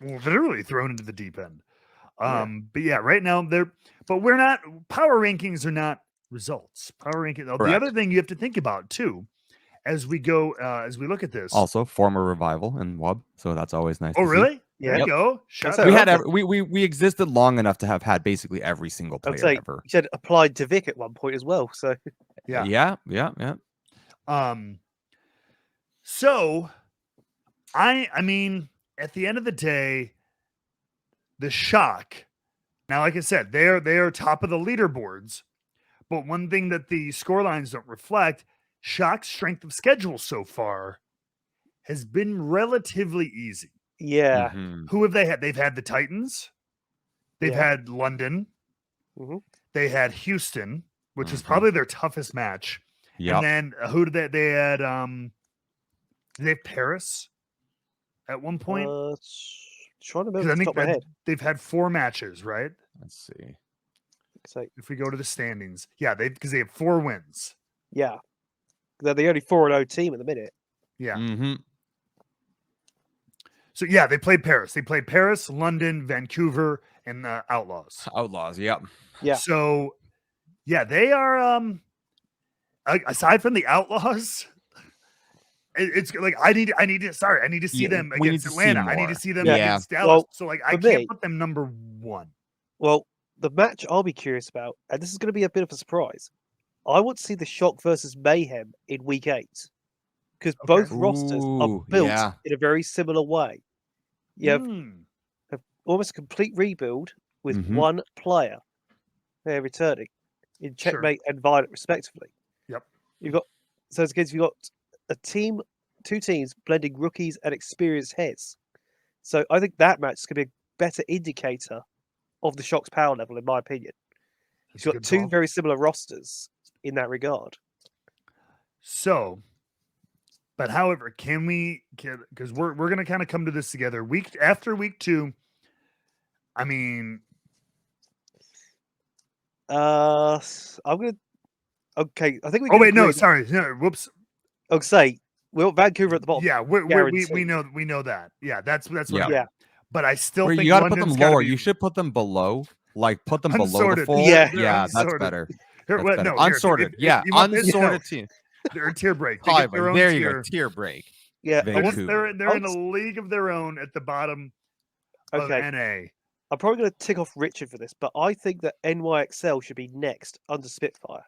Literally thrown into the deep end. But yeah, right now we're not. Power rankings are not results. Power rankings. The other thing you have to think about too, as we go, as we look at this. Also, former revival in WUB, so that's always nice. Oh, really? See. There you go. We existed long enough to have had basically every single player ever. You said applied to Vic at one point as well. So yeah. So I mean, at the end of the day, the Shock. Now, like I said, they are top of the leaderboards. But one thing that the scorelines don't reflect, Shock's strength of schedule so far has been relatively easy. Yeah. Who have they had? They've had the Titans. They've had London. They had Houston, which is probably their toughest match. Yep. And then who did they had? They have Paris. at one point? Trying to remember off the top of my head. They've had 4 matches, right? Let's see. So if we go to the standings, because they have 4 wins. Yeah, they're the only 4-0 team at the minute. Yeah. Mm-hmm. So yeah, they played Paris. They played Paris, London, Vancouver, and the Outlaws. Outlaws, yep. Yeah. So yeah, they are. Aside from the Outlaws, it's like I need to see them against Atlanta. I need to see them against Dallas. Well, so like I can't put them number 1. Well, the match I'll be curious about, and this is going to be a bit of a surprise. I want to see the Shock versus Mayhem in week 8 because both rosters are built in a very similar way. You have almost a complete rebuild with one player returning in Checkmate and Violet, respectively. Yep. You've got a team, 2 teams blending rookies and experienced heads. So I think that match is going to be a better indicator of the Shock's power level, in my opinion. You've got 2 very similar rosters in that regard. So, but however, can we? Because we're going to kind of come to this together after week 2. I mean, I'm gonna. Okay, I think we. Oh wait, no, sorry, no, whoops. I'll say Vancouver at the bottom. Yeah, we know that. Yeah, that's what. Yeah. But I still think you got to put them lower. You should put them below. Like put them below the 4. Yeah, that's better. No, unsorted. Unsorted team. They're a tier break. There you go. Tier break. Yeah, they're in a league of their own at the bottom of NA. I'm probably going to tick off Richard for this, but I think that NYXL should be next under Spitfire.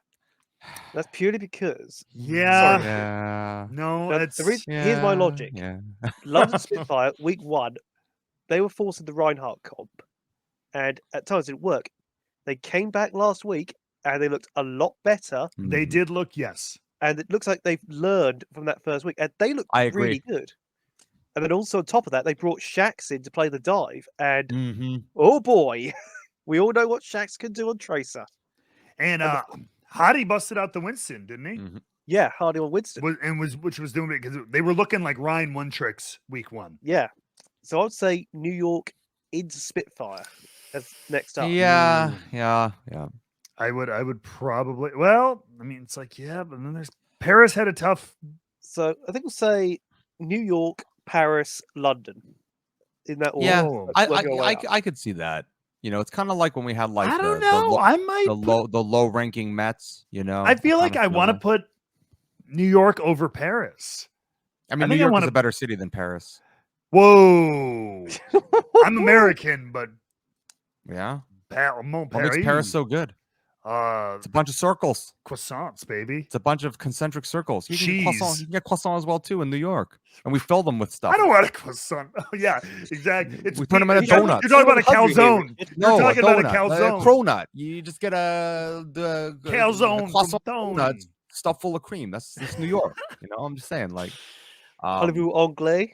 That's purely because. Yeah. No, here's my logic. Yeah. London Spitfire, week 1, they were forcing the Reinhardt comp, and at times it didn't work. They came back last week and they looked a lot better. They did look, yes. And it looks like they've learned from that first week, and they look really good. And then also on top of that, they brought Shax in to play the dive, and oh boy, we all know what Shax can do on Tracer. And Hardy busted out the Winston, didn't he? Yeah, Hardy on Winston, which was doing it because they were looking like Ryan One Tricks week 1. Yeah, so I'd say New York into Spitfire as next up. Yeah. I would probably. Well, I mean, it's like but then there's Paris had a tough. So I think we'll say New York, Paris, London. In that order. Yeah, I could see that. You know, it's kind of like when we had like I don't know. I might the low ranking Mets. You know, I feel like I want to put New York over Paris. I mean, New York is a better city than Paris. Whoa, I'm American, but yeah, what makes Paris so good? It's a bunch of circles, croissants, baby. It's a bunch of concentric circles. You can get croissant as well too in New York, and we fill them with stuff. I don't want a croissant. Oh, yeah, exactly. We turn them into donuts. You're talking about a calzone. No, you're talking about a calzone. A cronut. You just get a calzone croissant donuts stuffed full of cream. That's New York. You know, I'm just saying, like, Hollywood Anglais.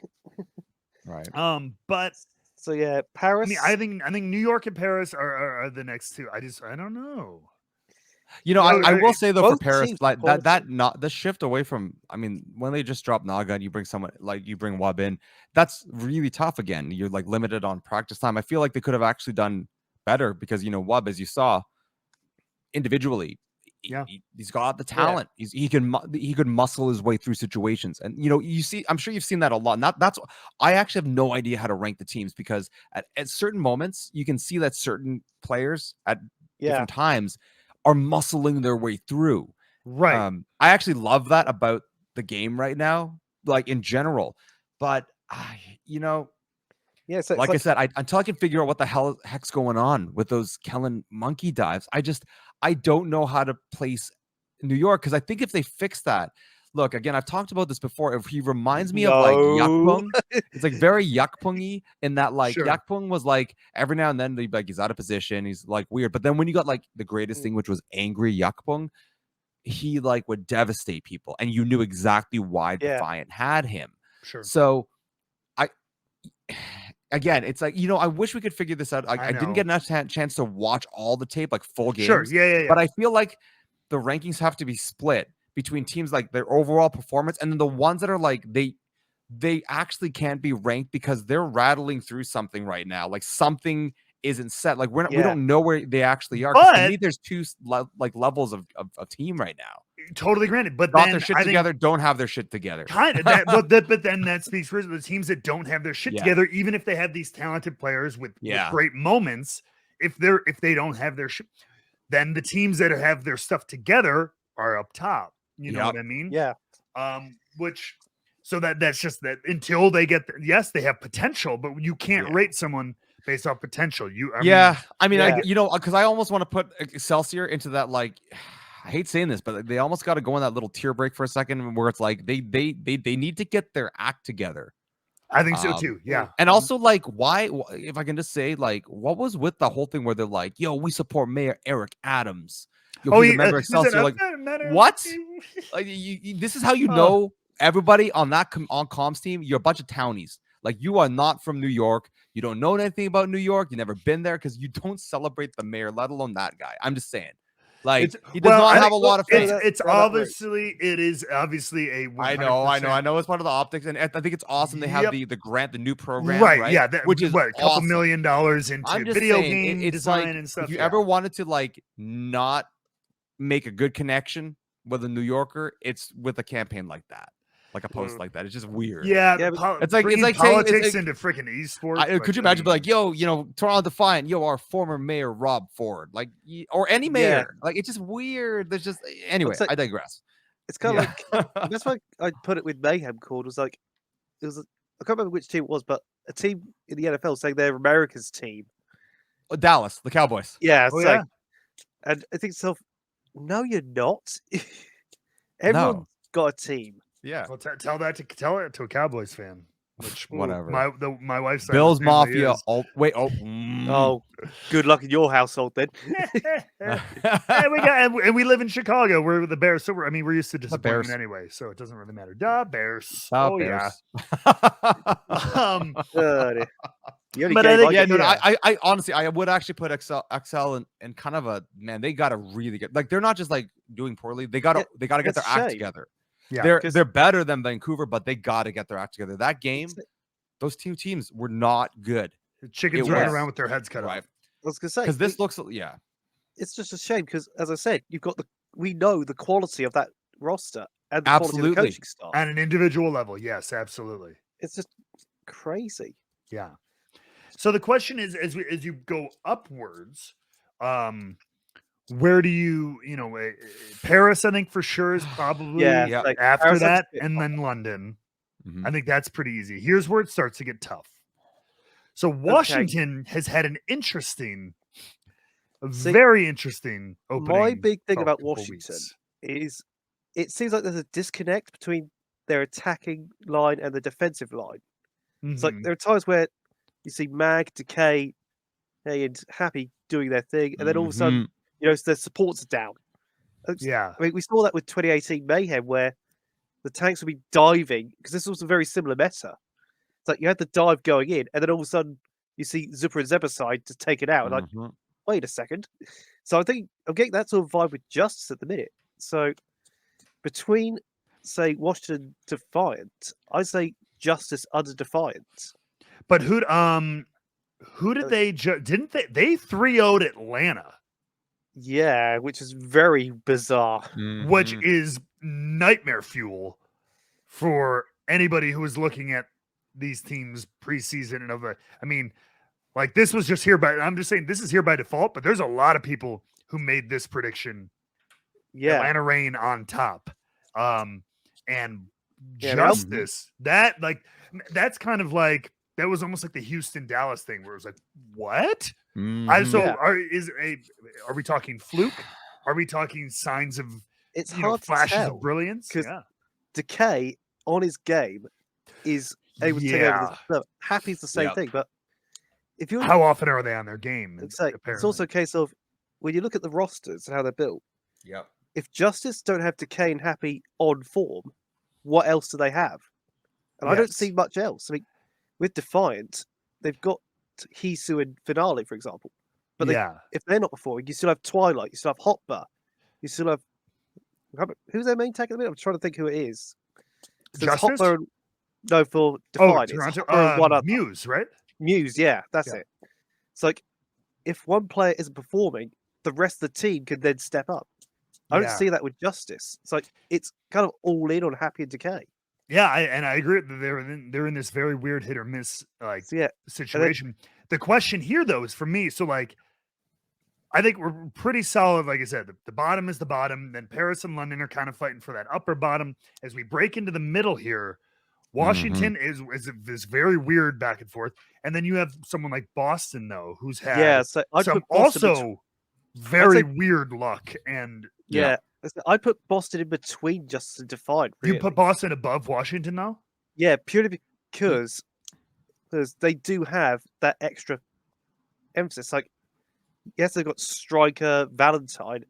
Right. But. So yeah, Paris. I mean, I think New York and Paris are the next 2. I don't know. You know, I will say though for Paris, like the shift away from. I mean, when they just drop Naga and you bring someone like you bring Wub in, that's really tough. Again, you're like limited on practice time. I feel like they could have actually done better because Wub, as you saw, individually, he's got the talent. He could muscle his way through situations, and you see, I'm sure you've seen that a lot. And that's I actually have no idea how to rank the teams because at certain moments you can see that certain players at different times are muscling their way through. Right. I actually love that about the game right now, like in general. But so like I said, until I can figure out what the heck's going on with those Kellen monkey dives, I don't know how to place New York because I think if they fix that, look, again, I've talked about this before. If he reminds me of like Yakpung, it's like very Yakpungy in that like Yakpung was like every now and then he's out of position, he's like weird. But then when you got like the greatest thing, which was angry Yakpung, he like would devastate people, and you knew exactly why Defiant had him. Sure. So again, it's like I wish we could figure this out. I didn't get enough chance to watch all the tape, like full games. Sure, yeah. But I feel like the rankings have to be split between teams like their overall performance and then the ones that are like they actually can't be ranked because they're rattling through something right now. Like something isn't set. Like we don't know where they actually are. But to me, there's two levels of team right now. Totally granted, but got then their shit together, don't have their shit together. Kind of but then that speaks for the teams that don't have their shit together, even if they have these talented players with great moments. If they don't have their shit, then the teams that have their stuff together are up top. You know what I mean? Yeah. So that's just that until they get yes, they have potential, but you can't rate someone based off potential. I mean, because I almost want to put Excelsior into that, like, I hate saying this, but they almost got to go on that little tear break for a second where it's like they need to get their act together. I think so too. Yeah. And also, like, why, if I can just say, like, what was with the whole thing where they're like, yo, we support Mayor Eric Adams. Remember Excelsior? Like, what? Like, this is how you know everybody on that on comms team, you're a bunch of townies. Like, you are not from New York. You don't know anything about New York. You've never been there because you don't celebrate the mayor, let alone that guy. I'm just saying. Like, he does not have a lot of fans. It is obviously a 100%. I know it's part of the optics, and I think it's awesome they have the grant, the new program, right? Yeah, which is a couple awesome. $1 million into video game design and stuff. If you ever wanted to, like, not make a good connection with a New Yorker, it's with a campaign like that. Like a post like that. It's just weird. Yeah, it's like politics into freaking esports. Could you imagine, like, yo, Toronto Defiant, our former mayor Rob Ford, like, or any mayor, like, it's just weird. There's just anyway. I digress. It's kind of like that's why I put it with Mayhem. Called I can't remember which team it was, but a team in the NFL saying they're America's team. Dallas, the Cowboys. Yeah, like, and I think so. No, you're not. Everyone's got a team. Yeah. Well, tell it to a Cowboys fan. Which whatever. My wife's Bills Mafia. Oh, good luck in your household then. we live in Chicago. We're the Bears, so we're used to disappointment anyway, so it doesn't really matter. Bears. Bears. I honestly, I would actually put Excel in kind of a, man, they gotta really get, like, they're not just like doing poorly. They gotta get their act together. Yeah, they're better than Vancouver, but they got to get their act together. That game, those two teams were not good. The chickens running around with their heads cut off. I was gonna say, because this looks, it's just a shame because, as I said, we know the quality of that roster and the quality of the coaching staff at an individual level. Yes, absolutely. It's just crazy. Yeah. So the question is, as you go upwards, where do you Paris, I think for sure is probably like after Paris, that, and then London. I think that's pretty easy. Here's where it starts to get tough. So Washington has had an interesting, very interesting opening. My big thing about Washington is it seems like there's a disconnect between their attacking line and the defensive line. It's like there are times where you see Mag, Decay, and Happy doing their thing, and then all of a sudden, their supports are down. Yeah. I mean, we saw that with 2018 Mayhem, where the tanks would be diving, because this was a very similar meta. It's like you had the dive going in, and then all of a sudden, you see Zupa and Zebaside to take it out. Like, wait a second. So I think I'm getting that sort of vibe with Justice at the minute. So between, say, Washington Defiant, I say Justice under Defiant. But who did they didn't they 3-0'd Atlanta? Yeah, which is very bizarre. Which is nightmare fuel for anybody who is looking at these teams preseason and like, this was just here I'm just saying this is here by default, but there's a lot of people who made this prediction. Yeah. Atlanta Reign on top. And Justice, that's kind of like, that was almost like the Houston Dallas thing where it was like, what? Are we talking fluke? Are we talking signs of flashes of brilliance? Because Decay on his game is able to take over this. Happy's the same thing, but if you how often are they on their game? It's also a case of when you look at the rosters and how they're built. Yep. If Justice don't have Decay and Happy on form, what else do they have? And I don't see much else. I mean, with Defiant, they've got Hisu and Finale, for example. But if they're not performing, you still have Twilight, you still have Hotbar, you still have who's their main tag at the minute? I'm trying to think who it is. So Justice? No, for Define. Toronto. One other. Muse, right? Muse, yeah, that's it. It's like if one player isn't performing, the rest of the team can then step up. I don't see that with Justice. It's like it's kind of all in on Happy and Decay. Yeah, I agree that they're in this very weird hit or miss situation. The question here though is for me, so like I think we're pretty solid. Like I said, the bottom is the bottom. Then Paris and London are kind of fighting for that upper bottom. As we break into the middle here, Washington is this very weird back and forth. And then you have someone like Boston though, who's had so some also very weird luck. And I put Boston in between Justice and Define. Really. You put Boston above Washington now? Yeah, purely because they do have that extra emphasis. Like, yes, they've got Striker, Valentine,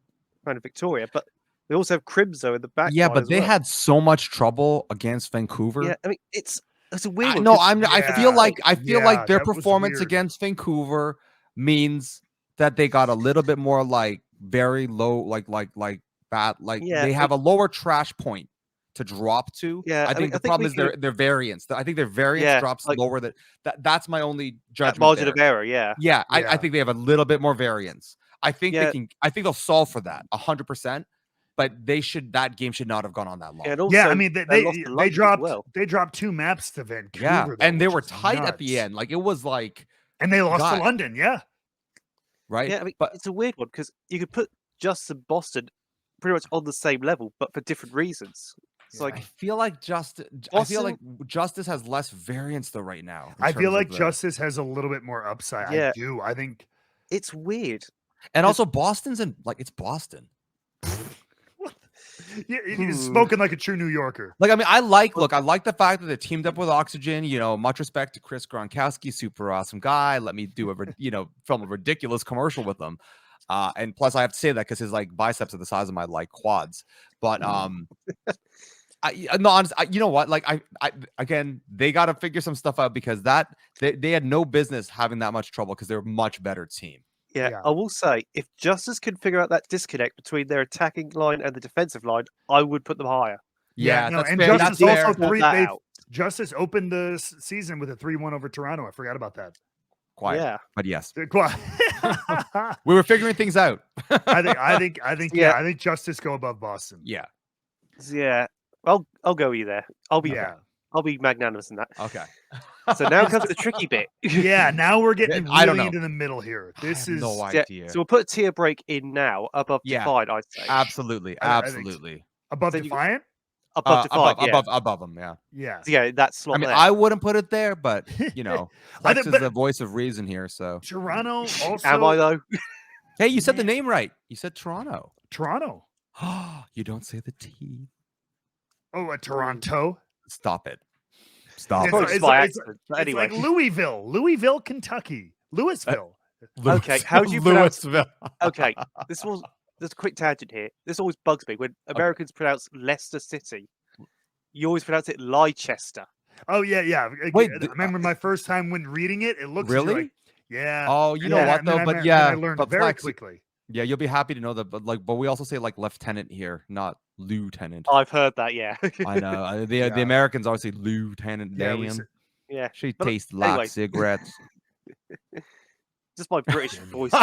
and Victoria, but they also have Crimzo in the back. Yeah, but they had so much trouble against Vancouver. Yeah, I mean it's a weird one. No, I feel like their performance against Vancouver means that they got a little bit more like very low, like bad, like they have a lower trash point to drop to. Yeah, I think the problem is their variance. I think their variance drops lower. That's my only judgment. Margin of error. Yeah. I think they have a little bit more variance. I think they can. I think they'll solve for that 100%. But that game should not have gone on that long. Also, I mean they dropped 2 maps to Vancouver. Yeah, though, and they were tight at the end. Like it was like, and they lost to London. Yeah, right. Yeah, I mean, but it's a weird one because you could put Justice and Boston pretty much on the same level, but for different reasons. It's like I feel like Justice has less variance though right now. I feel like Justice has a little bit more upside. Yeah. I do. I think it's weird. And also Boston's it's Boston. He's spoken like a true New Yorker. Like, I mean, I like the fact that they teamed up with Oxygen. You know, much respect to Chris Gronkowski, super awesome guy. Let me do film a ridiculous commercial with them. And plus, I have to say that because his like biceps are the size of my like quads. But you know what? Like, I again, they got to figure some stuff out because they had no business having that much trouble because they're a much better team. Yeah, I will say, if Justice can figure out that disconnect between their attacking line and the defensive line, I would put them higher. Yeah, no, that's and fair. Justice That's also fair. Justice opened the season with a 3-1 over Toronto. I forgot about that. Quiet, but yes, quiet. We were figuring things out. I think Justice go above Boston. Yeah. I'll go with you there. I'll be magnanimous in that. Okay. So now comes the tricky bit. Yeah, now we're getting really into the middle here. This is no idea. So we'll put a tier break in now above Defiant, I'd say. Absolutely. Above Defiant? Above Defiant, above them, yeah. Yeah, that's slot. I mean, there. I wouldn't put it there, but you know, Flex is the voice of reason here. So Toronto also. Am I though? Hey, you said the name right. You said Toronto. Toronto. You don't say the T. Oh, Toronto. Stop it. Stop. It's like Louisville, Kentucky, Louisville. Okay, how do you pronounce? Louisville? Okay, there's a quick tangent here. This always bugs me when Americans pronounce Leicester City. You always pronounce it Leicester. Oh yeah. Wait, I remember my first time when reading it. It looks really. Like, yeah. Oh, you know what though? I learned very quickly. Yeah, you'll be happy to know that. But we also say like lieutenant here, not lieutenant. I've heard that. Yeah. I know. The Americans always say lieutenant. Yeah. She tastes like cigarettes. Just my British voice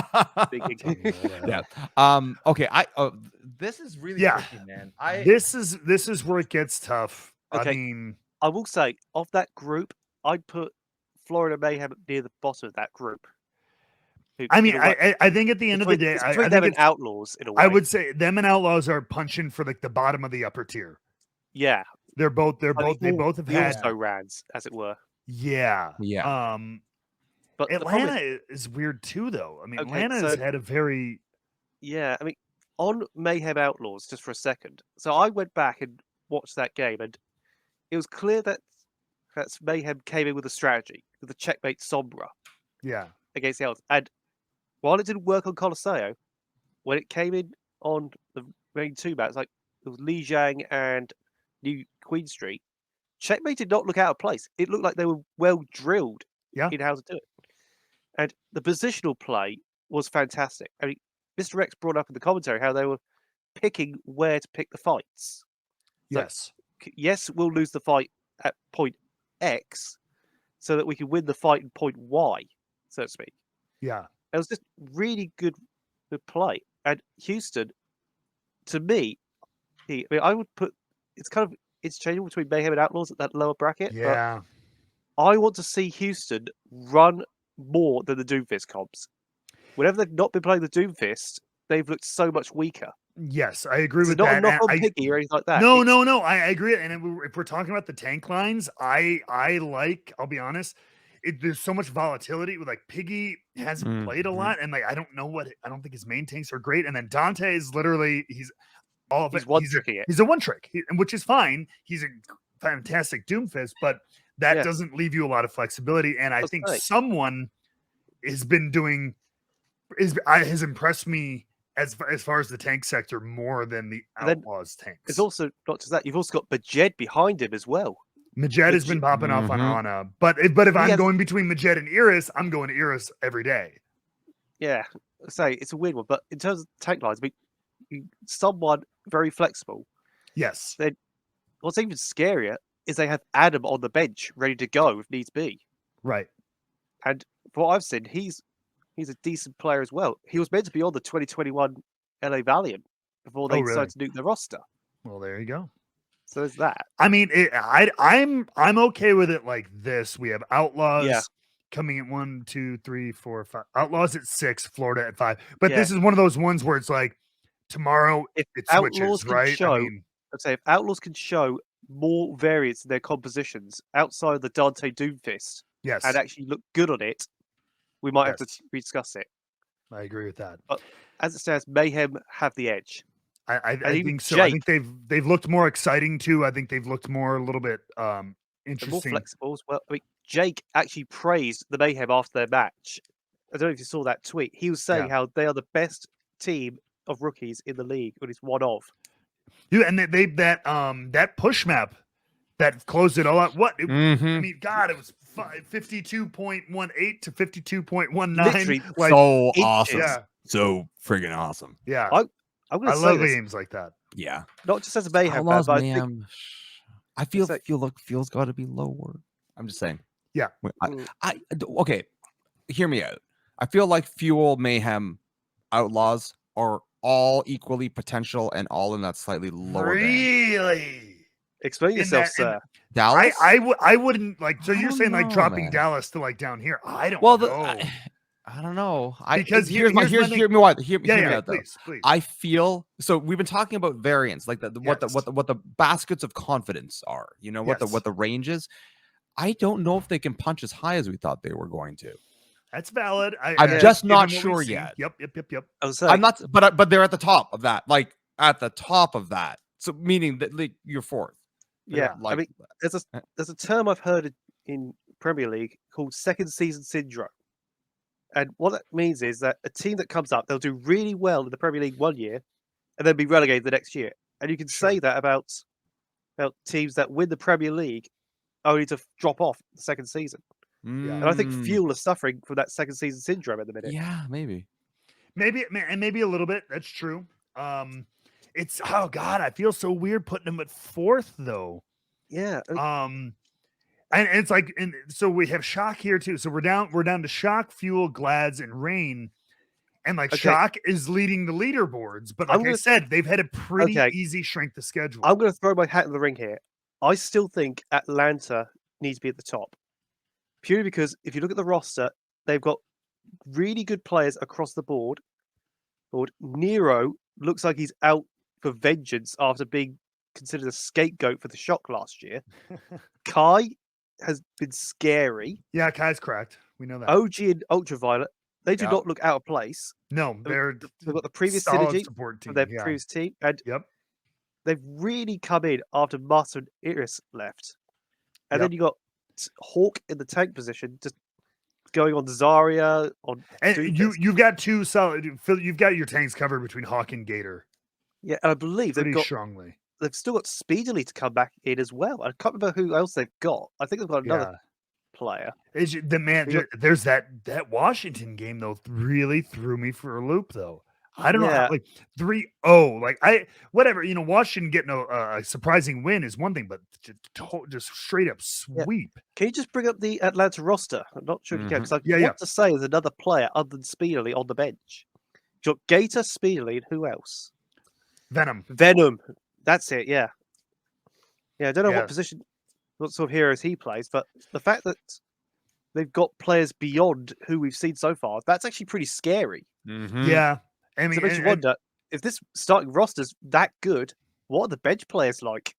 speaking. Yeah. Okay. This is really tricky, man. This is where it gets tough. Okay. I mean, I will say of that group, I'd put Florida Mayhem near the bottom of that group. I mean, I think at the end of the day, I think them and Outlaws in a way. I would say them and Outlaws are punching for like the bottom of the upper tier. Yeah, they both have had also rans, as it were. Yeah. But Atlanta is weird too, though. I mean, Atlanta has had a very I mean, on Mayhem Outlaws, just for a second. So I went back and watched that game, and it was clear that Mayhem came in with a strategy with the checkmate Sombra. Yeah. Against the Elves, and while it didn't work on Colosseo, when it came in on the main 2 maps, like it was Li Jiang and New Queen Street, checkmate did not look out of place. It looked like they were well drilled in how to do it. And the positional play was fantastic. I mean, Mr. X brought up in the commentary how they were picking where to pick the fights. Yes. Yes, we'll lose the fight at point X so that we can win the fight in point Y, so to speak. Yeah. It was just really good play. And Houston, to me, I would put it's kind of interchangeable between Mayhem and Outlaws at that lower bracket. Yeah. But I want to see Houston run more than the Doomfist comps. Whenever they've not been playing the Doomfist, they've looked so much weaker. Yes, I agree with not that. A knock on Piggy or anything like that. No, I agree. And if we're talking about the tank lines, I like. I'll be honest. There's so much volatility with like Piggy hasn't played a lot, and like I don't think his main tanks are great. And then Dante is literally he's one trick, which is fine. He's a fantastic Doomfist, but that doesn't leave you a lot of flexibility. And I think someone has been doing has impressed me as far as the tank sector more than the Outlaws tanks. It's also not just that, you've also got Majed behind him as well. Majed has been popping off on Ana, but if I'm going between Majed and Iris, I'm going to Iris every day. Yeah, say it's a weird one, but in terms of tank lines, I mean, someone very flexible. Yes. Then what's even scarier is they have Adam on the bench ready to go if needs be. Right. And for what I've seen, he's a decent player as well. He was meant to be on the 2021 LA Valiant before they decided to nuke the roster. Well, there you go. So there's that. I mean, I'm okay with it like this. We have Outlaws coming at 1, 2, 3, 4, 5. Outlaws at 6, Florida at 5. But this is one of those ones where it's like tomorrow it switches, right? I'd say if Outlaws can show more variance in their compositions outside of the Dante Doomfist, and actually look good on it, we might have to rediscuss it. I agree with that. But as it stands, Mayhem have the edge. I think so. I think they've looked more exciting too. I think they've looked more a little bit interesting, more flexible as well. I mean, Jake actually praised the Mayhem after their match. I don't know if you saw that tweet. He was saying how they are the best team of rookies in the league, but it's one of. Yeah, and that push map that closed it all out. I mean, God, it was 52.18 to 52.19. Like, so awesome. Yeah. So friggin' awesome. Yeah. I love games like that. Yeah. Not just as a Mayhem fan, but I feels got to be lower. I'm just saying. Yeah. Okay. Hear me out. I feel like Fuel, Mayhem, Outlaws are all equally potential and all in that slightly lower band. Really? Explain yourself, sir. Dallas? I wouldn't like. So you're saying like dropping Dallas to like down here? I don't know. I don't know. Because hear me out. Hear me out though. Please. I feel so. We've been talking about variance, like what the baskets of confidence are. You know what the range is. I don't know if they can punch as high as we thought they were going to. That's valid. I'm just not sure yet. Yep. I'm not, but they're at the top of that. Like at the top of that. So meaning that like you're fourth. Yeah, I mean, there's a term I've heard in Premier League called second season syndrome. And what that means is that a team that comes up, they'll do really well in the Premier League one year and then be relegated the next year. And you can say that about teams that win the Premier League only to drop off the second season. And I think Fuel are suffering from that second season syndrome at the minute. Yeah, maybe a little bit. That's true. It's God, I feel so weird putting them at fourth though. Yeah. And it's like, and so we have Shock here too. So we're down to Shock, Fuel, Glads, and Rain. And like Shock is leading the leaderboards, but like I said, they've had a pretty easy strength of schedule. I'm going to throw my hat in the ring here. I still think Atlanta needs to be at the top. Purely because if you look at the roster, they've got really good players across the board. Nero looks like he's out for vengeance after being considered a scapegoat for the Shock last year. Kai has been scary. Yeah, Kai's cracked. We know that. OG and Ultraviolet, they do not look out of place. No, they've got the previous synergy from their previous team. And they've really come in after Master and Iris left. And then you got Hawk in the tank position, just going on Zarya. And you've got two solid. You've got your tanks covered between Hawk and Gator. Yeah, and I believe strongly. They've still got Speedily to come back in as well. I can't remember who else they've got. I think they've got another player. There's that Washington game though really threw me for a loop though. I don't know how, like 3-0, like whatever, Washington getting a surprising win is one thing, but just straight up sweep. Yeah. Can you just bring up the Atlanta roster? I'm not sure if you can, because I want to say there's another player other than Speedily on the bench. You've got Gator, Speedily, and who else? Venom. That's it. Yeah. I don't know what position, what sort of heroes he plays, but the fact that they've got players beyond who we've seen so far, that's actually pretty scary. Yeah. I mean, so it makes you wonder, if this starting roster's that good, what are the bench players like?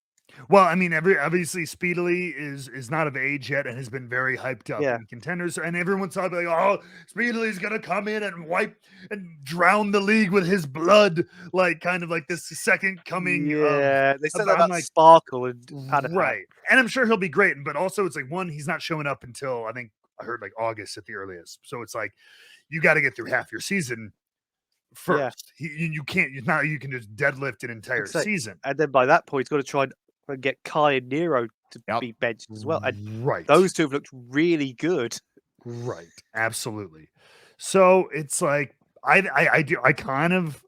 Well, I mean, obviously Speedily is not of age yet and has been very hyped up in contenders, and everyone's talking like, "Oh, Speedily's gonna come in and wipe and drown the league with his blood," like kind of like this second coming. Yeah, they said that about like Sparkle and right, and I'm sure he'll be great. But also, it's like he's not showing up until I heard like August at the earliest. So it's like you got to get through half your season first. You can't. You can just deadlift an entire season, and then by that point, he's got to try and get Kai and Nero to be benched as well. And those two have looked really good. Right. Absolutely. So it's like I kind of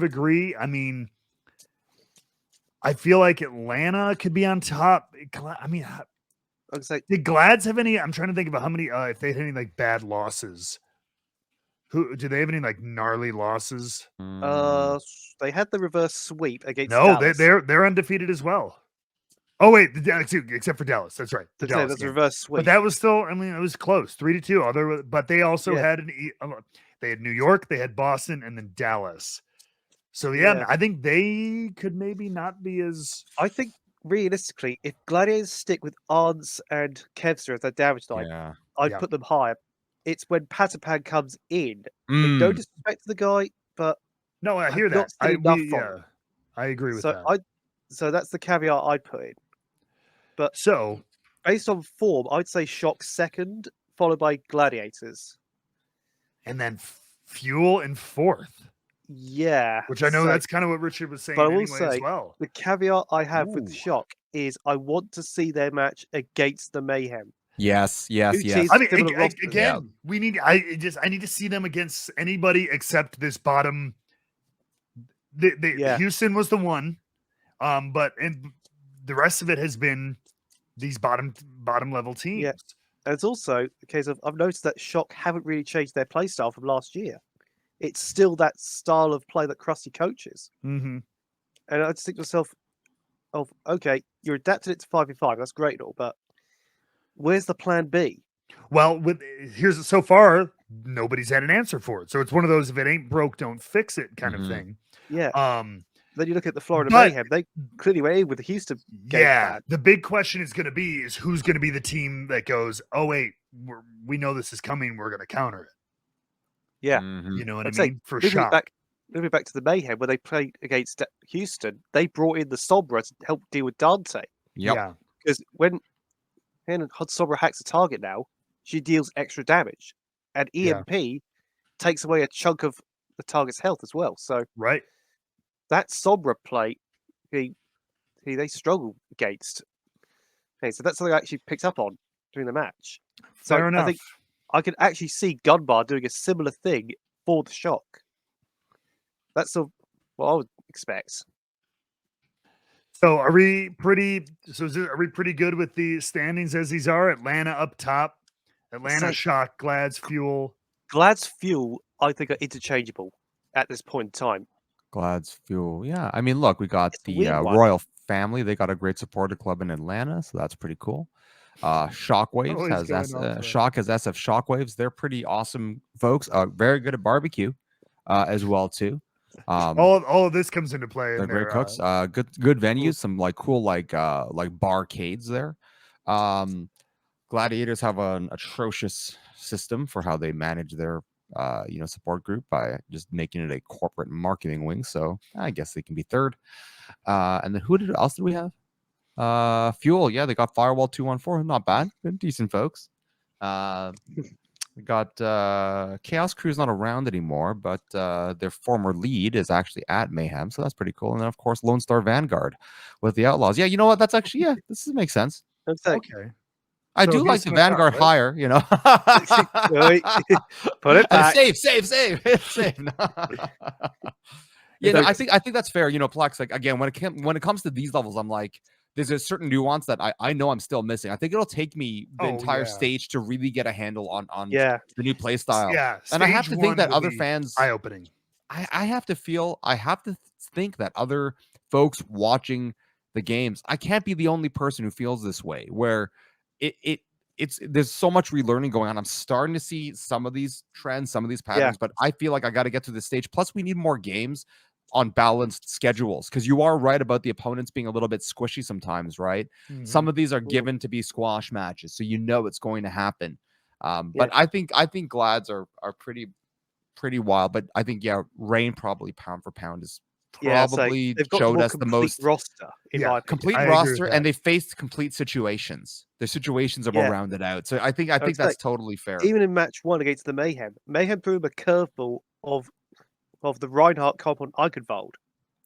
agree. I mean, I feel like Atlanta could be on top. I mean, did Glads have any? I'm trying to think about how many if they had any like bad losses. Do they have any like gnarly losses? They had the reverse sweep against Dallas. They're undefeated as well. Oh wait, except for Dallas. That's right. That's a reverse sweep. But that was still, I mean, it was close, 3-2. But they also had they had New York, they had Boston, and then Dallas. So I think they could maybe not be as. I think realistically, if Gladiators stick with Arns and Kevster as their damage line, I'd put them higher. It's when Patapan comes in. No disrespect to the guy, but no, I hear that. I agree with that. So that's the caveat I'd put in. But based on form, I'd say Shock second, followed by Gladiators. And then Fuel in fourth. Yeah. Which I know that's kind of what Richard was saying anyway as well. The caveat I have with Shock is I want to see their match against the Mayhem. Yes. I mean, again, I need to see them against anybody except this bottom. Houston was the one. But the rest of it has been these bottom level teams. Yeah. And it's also the case of I've noticed that Shock haven't really changed their play style from last year. It's still that style of play that Krusty coaches. Mm-hmm. And I just think to myself, okay, you're adapting it to 5v5. That's great and all, but where's the plan B? Well, so far nobody's had an answer for it. So it's one of those if it ain't broke, don't fix it kind of thing. Yeah. Then you look at the Florida Mayhem. They clearly went in with the Houston game plan. The big question is going to be who's going to be the team that goes, oh, wait, we know this is coming. We're going to counter it. Yeah. You know what I mean? For Shock. Moving back to the Mayhem, when they played against Houston, they brought in the Sombra to help deal with Dante. Yeah. Because when Sombra hacks a target now, she deals extra damage. And EMP takes away a chunk of the target's health as well. So that Sombra play, they struggle against. Okay, so that's something I actually picked up on during the match. Fair enough. I think I could actually see Gunbar doing a similar thing for the Shock. That's what I would expect. So are we pretty good with the standings as these are? Atlanta up top. Atlanta, Shock, Glads, Fuel. Glads, Fuel, I think are interchangeable at this point in time. Glads, Fuel. Yeah. I mean, look, we got the Royal Family. They got a great supporter club in Atlanta, so that's pretty cool. Shockwaves Shock has SF Shockwaves. They're pretty awesome folks. Very good at barbecue as well too. All of this comes into play. They're great cooks. Good venues. Some like cool like barcades there. Gladiators have an atrocious system for how they manage their support group by just making it a corporate marketing wing. So I guess they can be third. And then who else did we have? Fuel. Yeah, they got Firewall 214. Not bad. Good, decent folks. We got Chaos Crew's not around anymore, but their former lead is actually at Mayhem, so that's pretty cool. And then of course Lone Star Vanguard with the Outlaws. Yeah, you know what? That's actually this makes sense. Okay. I do like the Vanguard higher, you know. Put it back. Save. It's safe. Yeah, no, I think that's fair. You know, Plex, like again, when it comes to these levels, I'm like, there's a certain nuance that I know I'm still missing. I think it'll take me the entire stage to really get a handle on the new play style. Yeah, and I have to think that other fans eye-opening. I have to think that other folks watching the games, I can't be the only person who feels this way, where it's there's so much relearning going on. I'm starting to see some of these trends, some of these patterns, but I feel like I got to get to this stage. Plus, we need more games on balanced schedules, because you are right about the opponents being a little bit squishy sometimes, right? Some of these are given to be squash matches, so you know it's going to happen. But I think Glads are pretty wild. But I think Rain probably pound for pound is probably they've got showed us the most roster. Complete roster, and they faced complete situations. Their situations are more rounded out. So I think that's totally fair. Even in match 1 against the Mayhem threw him a curveball of the Reinhardt comp on Eichenwald,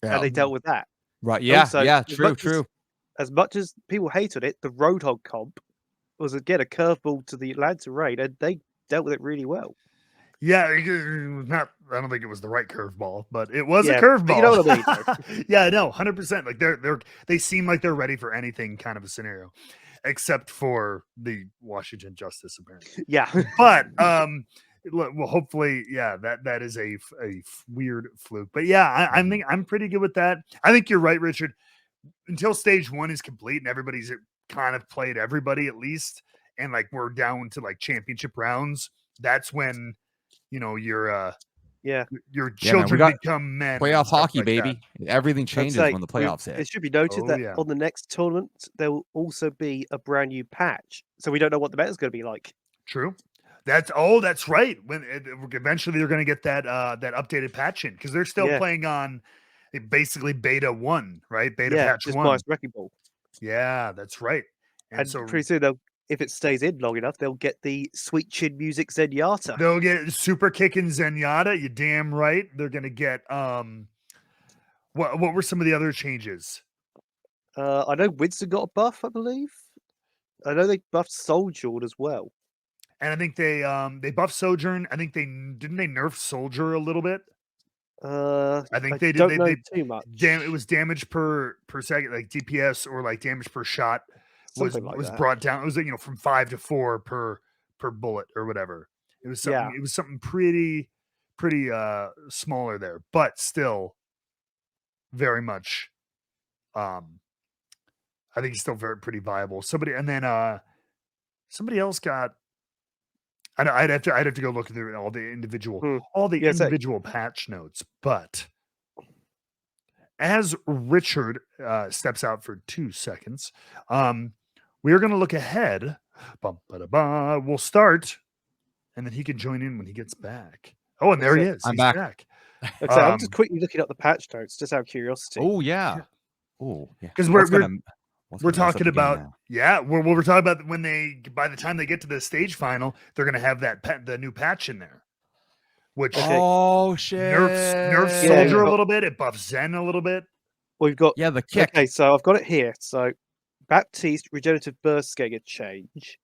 and they dealt with that. Right? Yeah. Also, True. As much as people hated it, the Roadhog comp was again a curveball to the Atlanta Raid, and they dealt with it really well. Yeah, I don't think it was the right curveball, but it was a curveball. You know what I mean? Yeah, no, 100%. Like they seem like they're ready for anything kind of a scenario, except for the Washington Justice, apparently. Yeah, but well, hopefully, that is a weird fluke. But yeah, I'm pretty good with that. I think you're right, Richard. Until stage 1 is complete and everybody's kind of played everybody at least, and like we're down to like championship rounds, that's when your children become men. Playoff hockey, baby. Everything changes when the playoffs hit. It should be noted that on the next tournament there will also be a brand new patch, so we don't know what the meta is going to be like. True. That's right. When eventually they're going to get that updated patch in, because they're still playing on basically beta 1, right? Beta patch 1. Minus Wrecking Ball. Yeah, that's right. And so pretty soon if it stays in long enough, they'll get the Sweet Chin Music Zenyatta. They'll get Super Kickin' Zenyatta. You're damn right. They're gonna get what were some of the other changes? I know Winston got a buff, I believe. I know they buffed Sojourn as well. And I think they buffed Sojourn. I think they nerf Soldier a little bit. I think they did. Don't know too much. It was damage per second, like DPS, or like damage per shot was brought down. It was from 5 to 4 per bullet or whatever. It was something. It was something pretty smaller there, but still very much. I think it's still pretty viable. Somebody else got. I'd have to go look through all the individual patch notes, but as Richard steps out for 2 seconds, we are going to look ahead. We'll start, and then he can join in when he gets back. Oh, and there he is. He's back. Okay, I'm just quickly looking up the patch notes, just out of curiosity. Oh yeah. Oh yeah. Because we're talking about we're talking about when by the time they get to the stage final, they're going to have the new patch in there, which nerfs Soldier a little bit. It buffs Zen a little bit. We've got the kick. Okay, so I've got it here. So Baptiste regenerative burst getting a change,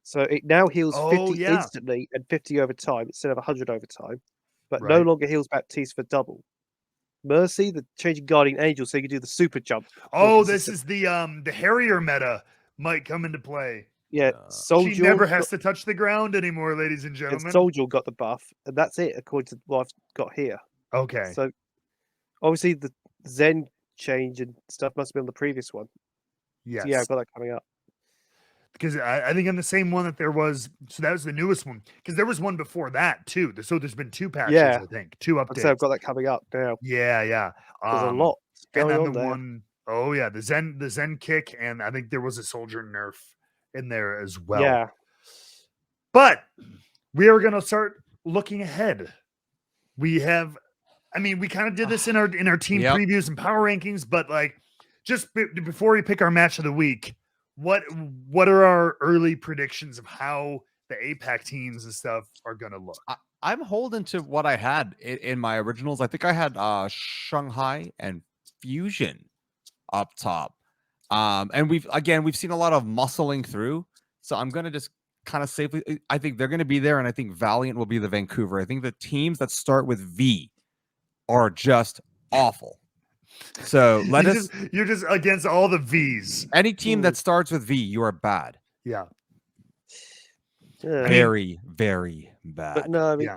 so it now heals 50 instantly and 50 over time instead of 100 over time, but no longer heals Baptiste for double. Mercy, the changing Guardian Angel, so you can do the super jump. Oh, this is the Harrier meta might come into play. Yeah, Soldier she never has to touch the ground anymore, ladies and gentlemen. Soldier got the buff, and that's it according to what I've got here. Okay. So obviously the Zen change and stuff must have been on the previous one. Yes. So I've got that coming up. Because I think on the same one that there was, so that was the newest one. Because there was one before that too. So there's been 2 patches, I think, 2 updates. So I've got that coming up now. Yeah. There's a lot going on there. The Zen kick, and I think there was a Soldier nerf in there as well. Yeah. But we are going to start looking ahead. We kind of did this in our team previews and power rankings, but like just before we pick our match of the week, what are our early predictions of how the APAC teams and stuff are going to look? I'm holding to what I had in my originals. I think I had Shanghai and Fusion up top. And we've seen a lot of muscling through. So I'm gonna just kind of safely. I think they're gonna be there, and I think Valiant will be the Vancouver. I think the teams that start with V are just awful. So you're just against all the V's. Any team that starts with V, you are bad. Yeah. Very, very bad. But no, I mean,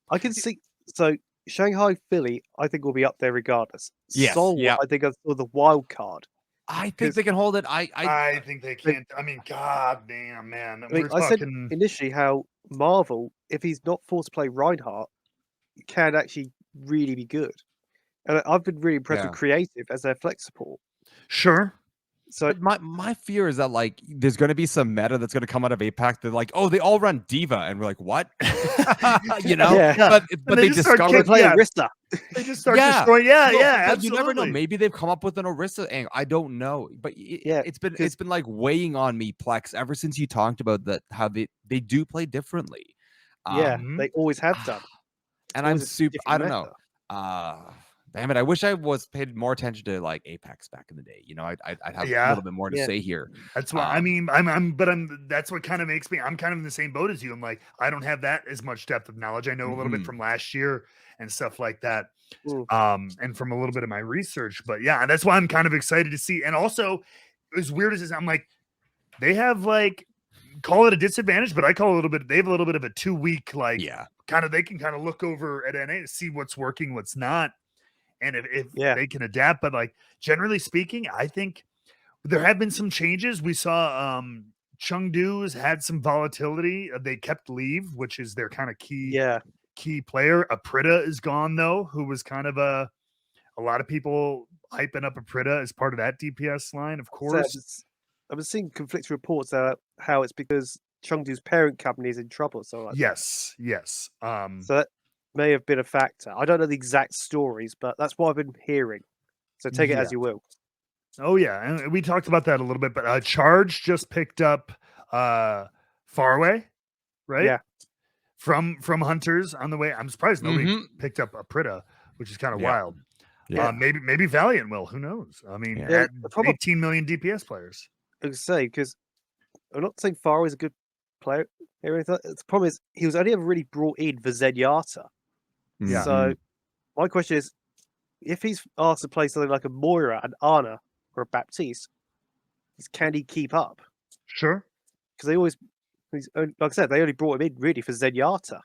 I can see. So Shanghai, Philly, I think will be up there regardless. Yes, Seoul, I think is the wild card. I think they can hold it. I think they can. I mean, god damn, man. I mean, I said initially how Marvel, if he's not forced to play Reinhardt, can actually really be good. And I've been really impressed with Creative as their flex support. Sure. So my fear is that like there's going to be some meta that's going to come out of APAC that like, oh, they all run Diva, and we're like, what? You know? Yeah. But they discovered Orisa. They just start destroying. Yeah, you never know. Maybe they've come up with an Orisa angle. I don't know. But it's been like weighing on me, Plex, ever since you talked about that how they do play differently. They always have done. And I'm super. I don't know. Damn it! I wish I was paid more attention to like Apex back in the day. You know, I'd have a little bit more to say here. That's why I mean, that's what kind of makes me. I'm kind of in the same boat as you. I'm like, I don't have that as much depth of knowledge. I know a little bit from last year and stuff like that, and from a little bit of my research. But yeah, that's why I'm kind of excited to see. And also, as weird as I'm like, they have like, call it a disadvantage, but I call it a little bit. They have a little bit of a 2-week like, kind of. They can kind of look over at NA to see what's working, what's not. And if they can adapt, but like generally speaking, I think there have been some changes. We saw Chengdu's had some volatility. They kept Leave, which is their kind of key player. Aprita is gone though, who was kind of a lot of people hyping up Aprita as part of that DPS line, of course. I've been seeing conflicting reports how it's because Chengdu's parent company is in trouble. So yes. So that may have been a factor. I don't know the exact stories, but that's what I've been hearing. So take it as you will. Oh yeah, and we talked about that a little bit. But Charge just picked up Faraway, right? Yeah, from Hunters on the way. I'm surprised nobody picked up Aprita, which is kind of wild. Yeah, maybe Valiant will. Who knows? I mean, 18 million DPS players. I would say because I'm not saying Faraway is a good player. The problem is he was only ever really brought in for Zenyatta. Yeah. So my question is, if he's asked to play something like a Moira, an Ana, or a Baptiste, can he keep up? Sure. Because like I said, they only brought him in really for Zenyatta.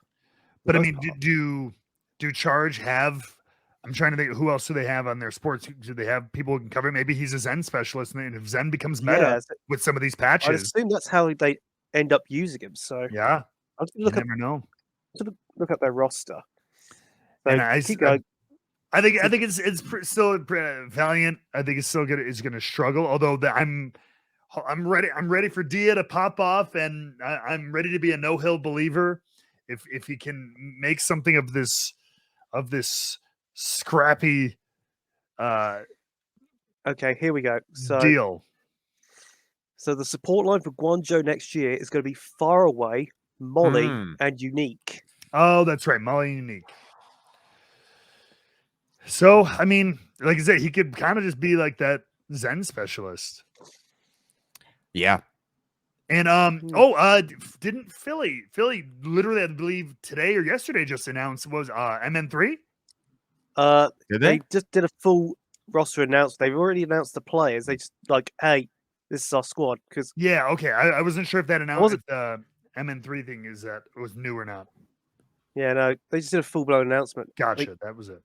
But I mean, do Charge have? I'm trying to think, who else do they have on their sports? Do they have people who can cover? Maybe he's a Zen specialist, and if Zen becomes meta with some of these patches, I assume that's how they end up using him. So yeah, I'm just gonna never know. Look at their roster. So and I think it's still Valiant. I think it's still is going to struggle. Although I'm ready for Dia to pop off, and I'm ready to be a no-hill believer if he can make something of this scrappy. Okay, here we go. So deal. So the support line for Guangzhou next year is going to be Faraway, Molly, and Unique. Oh, that's right, Molly and Unique. So, I mean, like I said, he could kind of just be like that Zen specialist. Yeah. And didn't Philly literally, I believe today or yesterday just announced was MN3? Did they just did a full roster announcement. They've already announced the players. They just like, hey, this is our squad. Because okay, I wasn't sure if that announcement the MN3 thing is that it was new or not. Yeah, no, they just did a full blown announcement. Gotcha, that was it.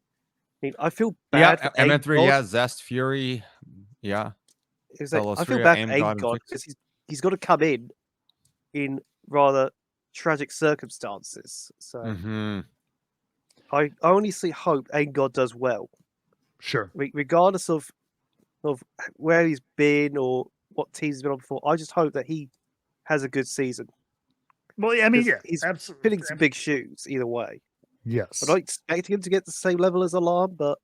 I mean, I feel bad. Yeah, MN3, Zest, Fury, I feel bad for AimGod because he's got to come in rather tragic circumstances. So I only see hope AimGod does well. Sure. Regardless of where he's been or what teams he's been on before, I just hope that he has a good season. Well, yeah, I mean, he's filling some big shoes either way. Yes. I'm not expecting him to get the same level as Alarm, but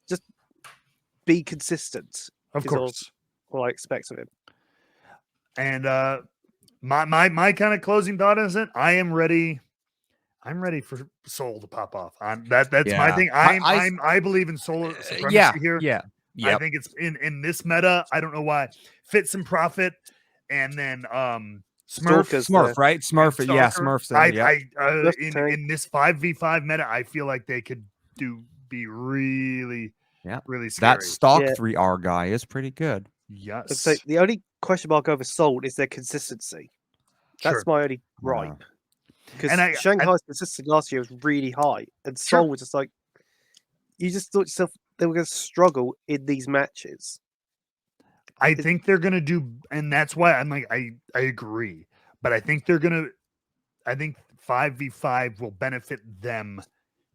just be consistent. Of course. What I expect of him. And my kind of closing thought is that I'm ready for Soul to pop off. That's my thing. I believe in Soul supremacy here. Yeah. I think it's in this meta. I don't know why. Fits and Profit, and then Smurf, right? Smurf, yeah, Smurf's in this 5v5 meta, I feel like they could be really scary. That stock 3R guy is pretty good. Yes. So the only question mark over Soul is their consistency. That's my only gripe. Because Shanghai's consistency last year was really high, and Seoul was just like, you just thought yourself they were going to struggle in these matches. I think they're going to do, and that's why I'm like, I agree, but I think they're going to, I think 5v5 will benefit them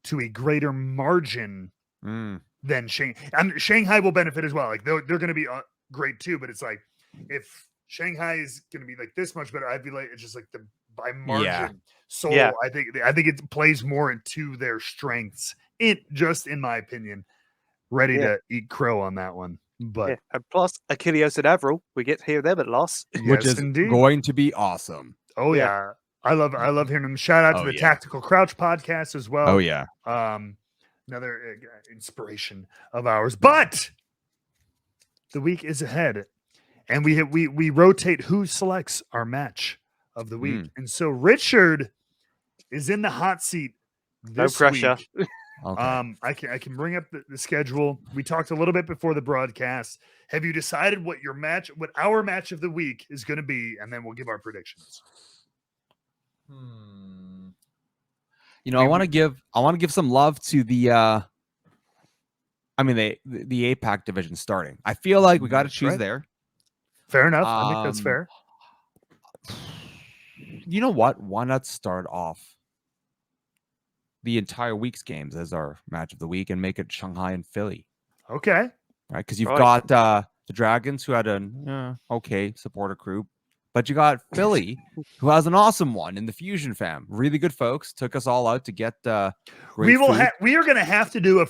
to a greater margin than Shanghai. And Shanghai will benefit as well. Like they're going to be great too, but it's like, if Shanghai is going to be like this much better, I'd be like, it's just like by margin. Yeah. So I think it plays more into their strengths. Just in my opinion, ready to eat crow on that one. But and plus Achilles and Avril, we get to hear them at last, which is going to be awesome. Oh yeah. I love hearing them. Shout out to the Tactical Crouch podcast as well. Oh yeah. Another inspiration of ours. But the week is ahead, and we rotate who selects our match of the week. And so Richard is in the hot seat this pressure. week. Okay. I can bring up the schedule. We talked a little bit before the broadcast. Have you decided what our match of the week is going to be? And then we'll give our predictions. You know, I want to give some love to the APAC division starting. I feel like we got to choose there. Fair enough. I think that's fair. You know what? Why not start off the entire week's games as our match of the week and make it Shanghai and Philly? Okay. Right, because you've got the Dragons, who had an okay supporter group, but you got Philly, who has an awesome one in the Fusion fam. Really good folks. Took us all out to get we are going to have to do a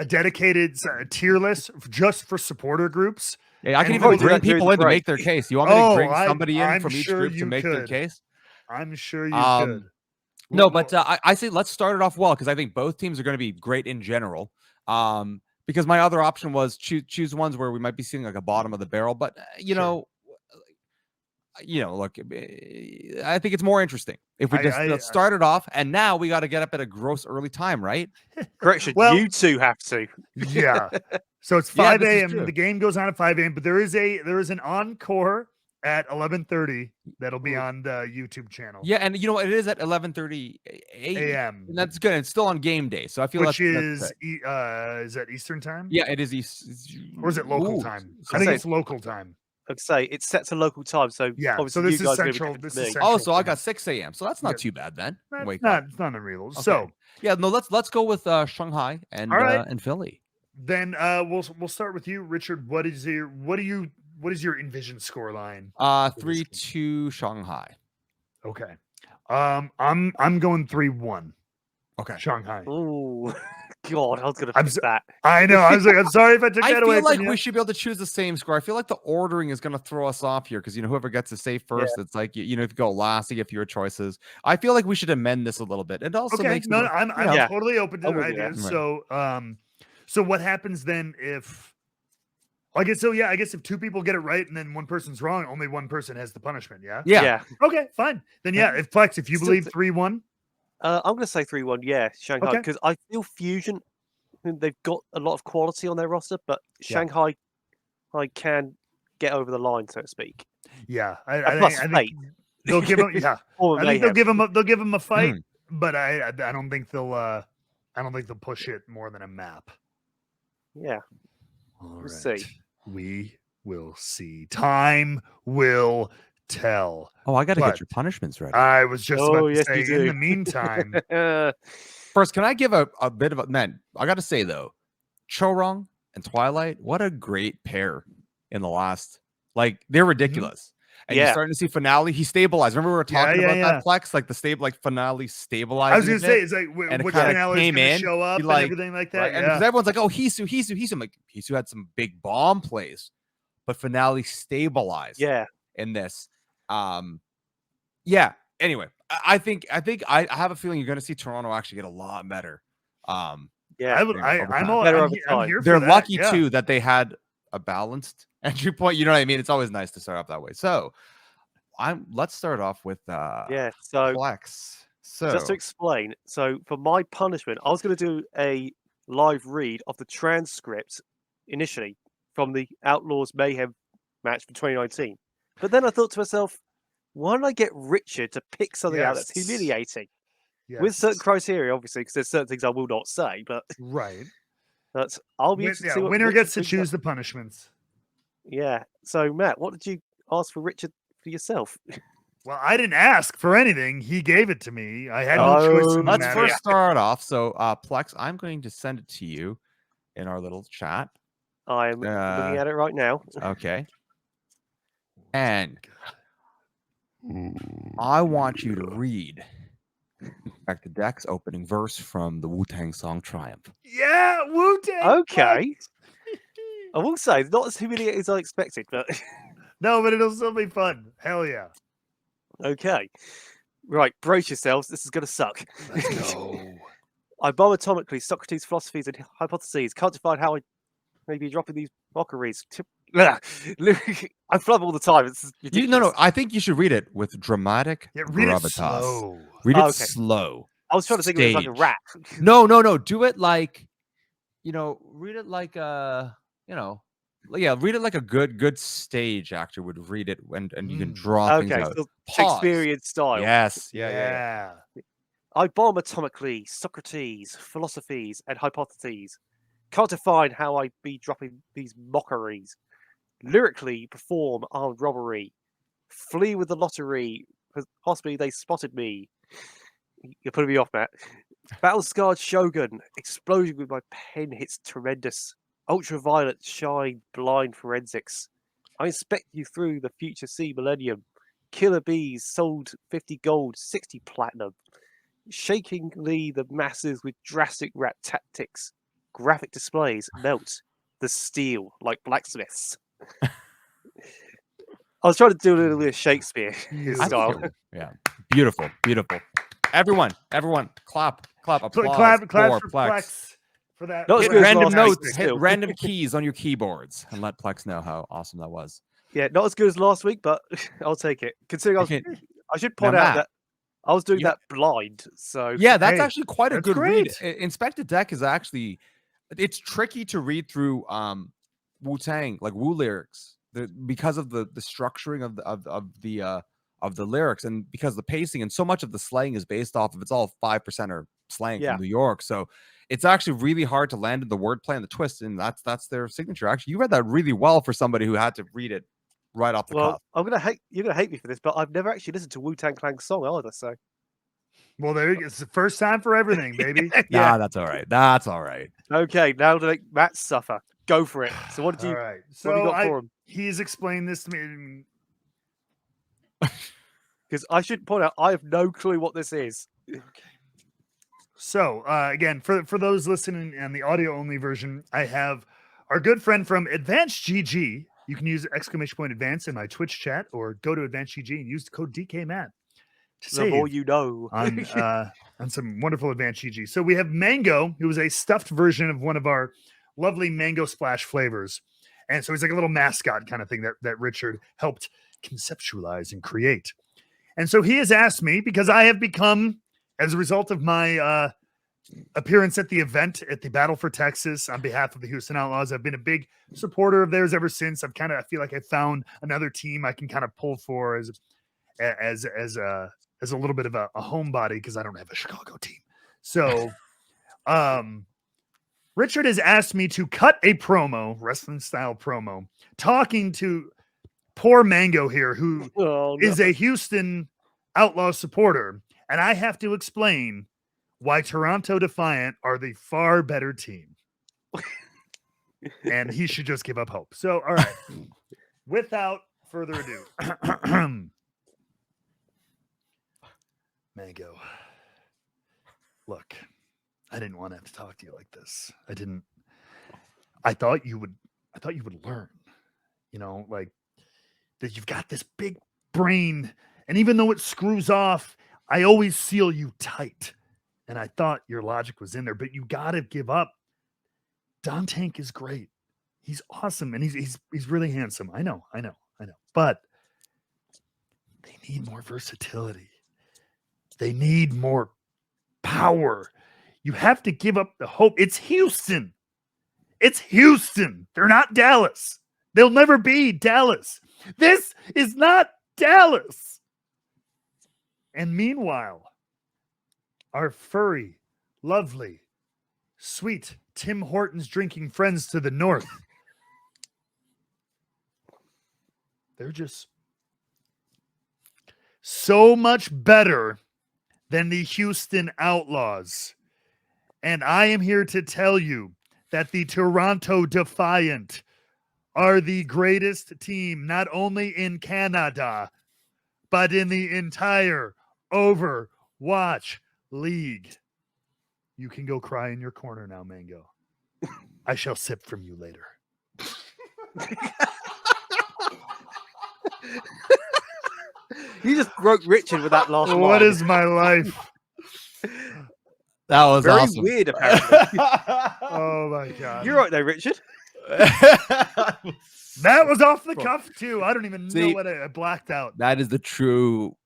dedicated tier list just for supporter groups. Yeah, I can even bring people in to make their case. You want me to bring somebody in from each group to make their case? I'm sure you could. No, but I say let's start it off well, because I think both teams are going to be great in general. Because my other option was choose ones where we might be seeing like a bottom of the barrel, but look, I think it's more interesting if we let's start it off. And now we got to get up at a gross early time, right? Correction. You two have to. Yeah. So it's 5 a.m. The game goes on at 5 a.m. But there is an encore at 11:30 that'll be on the YouTube channel. Yeah, and you know what? It is at 11:30 a.m. And that's good. It's still on game day, so I feel is that Eastern time? Yeah, it is or is it local time? I think it's local time. I'd say it's set to local time, so so this is central. So I got 6 a.m. So that's not too bad then. It's not unreal. Okay. So let's go with Shanghai and Philly. Then we'll start with you, Richard. What is your envisioned score line? 3-2 Shanghai. Okay. I'm going 3-1. Okay. Shanghai. Oh God, I was gonna pick that. I know. I was like, I'm sorry if I took that away. I feel like we should be able to choose the same score. I feel like the ordering is gonna throw us off here, because whoever gets to say first, it's like if you go last, you get fewer choices. I feel like we should amend this a little bit. It also makes I'm totally open to ideas. Right. So what happens then if? I guess if two people get it right and then one person's wrong, only one person has the punishment. Yeah. Okay, fine. Then if Flex, if you believe 3-1. I'm going to say 3-1, Shanghai, because I feel Fusion, they've got a lot of quality on their roster, but Shanghai can get over the line, so to speak. Yeah, I think they'll give them. Yeah, I think they'll give them a fight, but I don't think they'll push it more than a map. Yeah, we'll see. We will see. Time will tell. Oh, I got to get your punishments ready. I was just about to say, in the meantime. First, can I give a bit of man? I got to say, though, Chorong and Twilight, what a great pair in the last. Like, they're ridiculous. And you're starting to see Finale. He stabilized. Remember we were talking about that Flex? Like the Finale stabilized. I was going to say, it's like, which Finale is going to show up and everything like that. Right? And because everyone's like, oh, Hisu. I'm like, Hisu had some big bomb plays, but Finale stabilized in this. Anyway, I think I have a feeling you're going to see Toronto actually get a lot better. I'm here for They're lucky too that they had a balanced entry point. You know what I mean? It's always nice to start off that way. So let's start off with So Plex. So just to explain, so for my punishment, I was going to do a live read of the transcript initially from the Outlaws Mayhem match from 2019. But then I thought to myself, why don't I get Richard to pick something out that's humiliating? With certain criteria, obviously, because there's certain things I will not say, but I'll be interested to see what winner Richard gets to choose the punishments. Yeah. So Matt, what did you ask for Richard for yourself? Well, I didn't ask for anything. He gave it to me. I had no choice in the Let's matter. first start off. So, Plex, I'm going to send it to you in our little chat. I'm looking at it right now. Okay. And I want you to read back the Deck's opening verse from the Wu-Tang song Triumph. Yeah, Wu-Tang. Okay. I will say, not as humiliating as I expected, but... No, but it'll still be fun. Hell yeah. Okay. Right, brace yourselves. This is going to suck. Let's go. I bomb atomically Socrates' philosophies and hypotheses. Can't define how I may be dropping these mockeries. I flub all the time. It's ridiculous. No. I think you should read it with dramatic gravitas. It slow. Read it slow. I was trying to think of it like a rap. No. Do it like, read it like read it like a good stage actor would read it, and you can draw things out. So Shakespearean style. Yes. Yeah. I bomb atomically Socrates' philosophies and hypotheses. Can't define how I be dropping these mockeries. Lyrically perform armed robbery. Flee with the lottery. Possibly they spotted me. You're putting me off, Matt. Battle-scarred Shogun. Explosion with my pen hits tremendous. Ultraviolet shine blind forensics. I inspect you through the future sea millennium. Killer bees sold 50 gold, 60 platinum. Shakingly the masses with drastic rap tactics. Graphic displays melt the steel like blacksmiths. I was trying to do a little bit of Shakespeare style. Yeah, beautiful. Everyone, clap, applause clap for Plex for that. Hit random notes, hit random keys on your keyboards, and let Plex know how awesome that was. Yeah, not as good as last week, but I'll take it. Considering I should point out that I was doing that blind, so yeah, that's actually quite a good read. Inspect Deck is actually, it's tricky to read through Wu-Tang, like Wu lyrics, because of the structuring of the lyrics, and because the pacing and so much of the slang is based off of, it's all 5%er slang from New York, so it's actually really hard to land in the wordplay and the twist, and that's their signature. Actually, you read that really well for somebody who had to read it right off the cuff. You're gonna hate me for this, but I've never actually listened to Wu-Tang Clan's song either. So, well, there you go. It's the first time for everything, baby. Yeah, that's all right. That's all right. Okay, now to make Matt suffer. Go for it. So, what did you? All right. So what have you got for him? He's explained this to me because I should point out I have no clue what this is. Okay. So again, for those listening on the audio only version, I have our good friend from Advanced GG. You can use !advance in my Twitch chat, or go to Advanced GG and use the code DKMAT to save more you know on some wonderful Advanced GG. So we have Mango, who is a stuffed version of one of our lovely Mango Splash flavors, and so he's like a little mascot kind of thing that Richard helped conceptualize and create. And so he has asked me, because I have become, as a result of my appearance at the event at the Battle for Texas on behalf of the Houston Outlaws, I've been a big supporter of theirs ever since. I feel like I found another team I can kind of pull for as a little bit of a homebody, because I don't have a Chicago team. So Richard has asked me to cut a promo, wrestling style promo, talking to poor Mango here, who is a Houston Outlaw supporter, and I have to explain why Toronto Defiant are the far better team. And he should just give up hope. So, all right. Without further ado. Mango. Look, I didn't want to have to talk to you like this. I thought you would learn. Like that you've got this big brain, and even though it screws off, I always seal you tight. And I thought your logic was in there, but you got to give up. Don Tank is great. He's awesome, and he's really handsome. I know. But They need more versatility. They need more power. You have to give up the hope. It's Houston. It's Houston. They're not Dallas. They'll never be Dallas. This is not Dallas. And meanwhile, our furry, lovely, sweet Tim Hortons drinking friends to the north, they're just so much better than the Houston Outlaws. And I am here to tell you that the Toronto Defiant are the greatest team, not only in Canada, but in the entire Overwatch League. You can go cry in your corner now, Mango. I shall sip from you later. You just broke Richard with that last line. What is my life? That was very awesome. weird, apparently. Oh my God. You're right there, Richard. That was off the cuff too. I don't even know what I blacked out. That is the true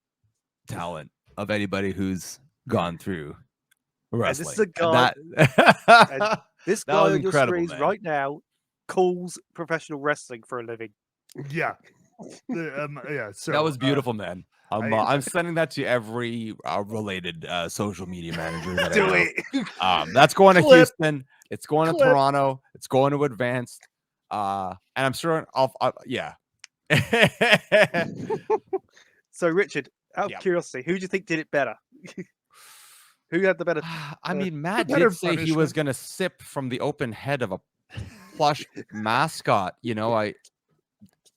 talent of anybody who's gone through wrestling. And this is a guy. And this guy on your screens right now calls professional wrestling for a living. Yeah. Yeah. So that was beautiful, man. I'm sending that to every related social media manager. That Do I it. know. That's going to Houston. It's going to Toronto. It's going to Advanced. And I'm sure yeah. So, Richard, out of curiosity, who do you think did it better? Who had the better? I mean, Matt did say he was going to sip from the open head of a plush mascot. You know,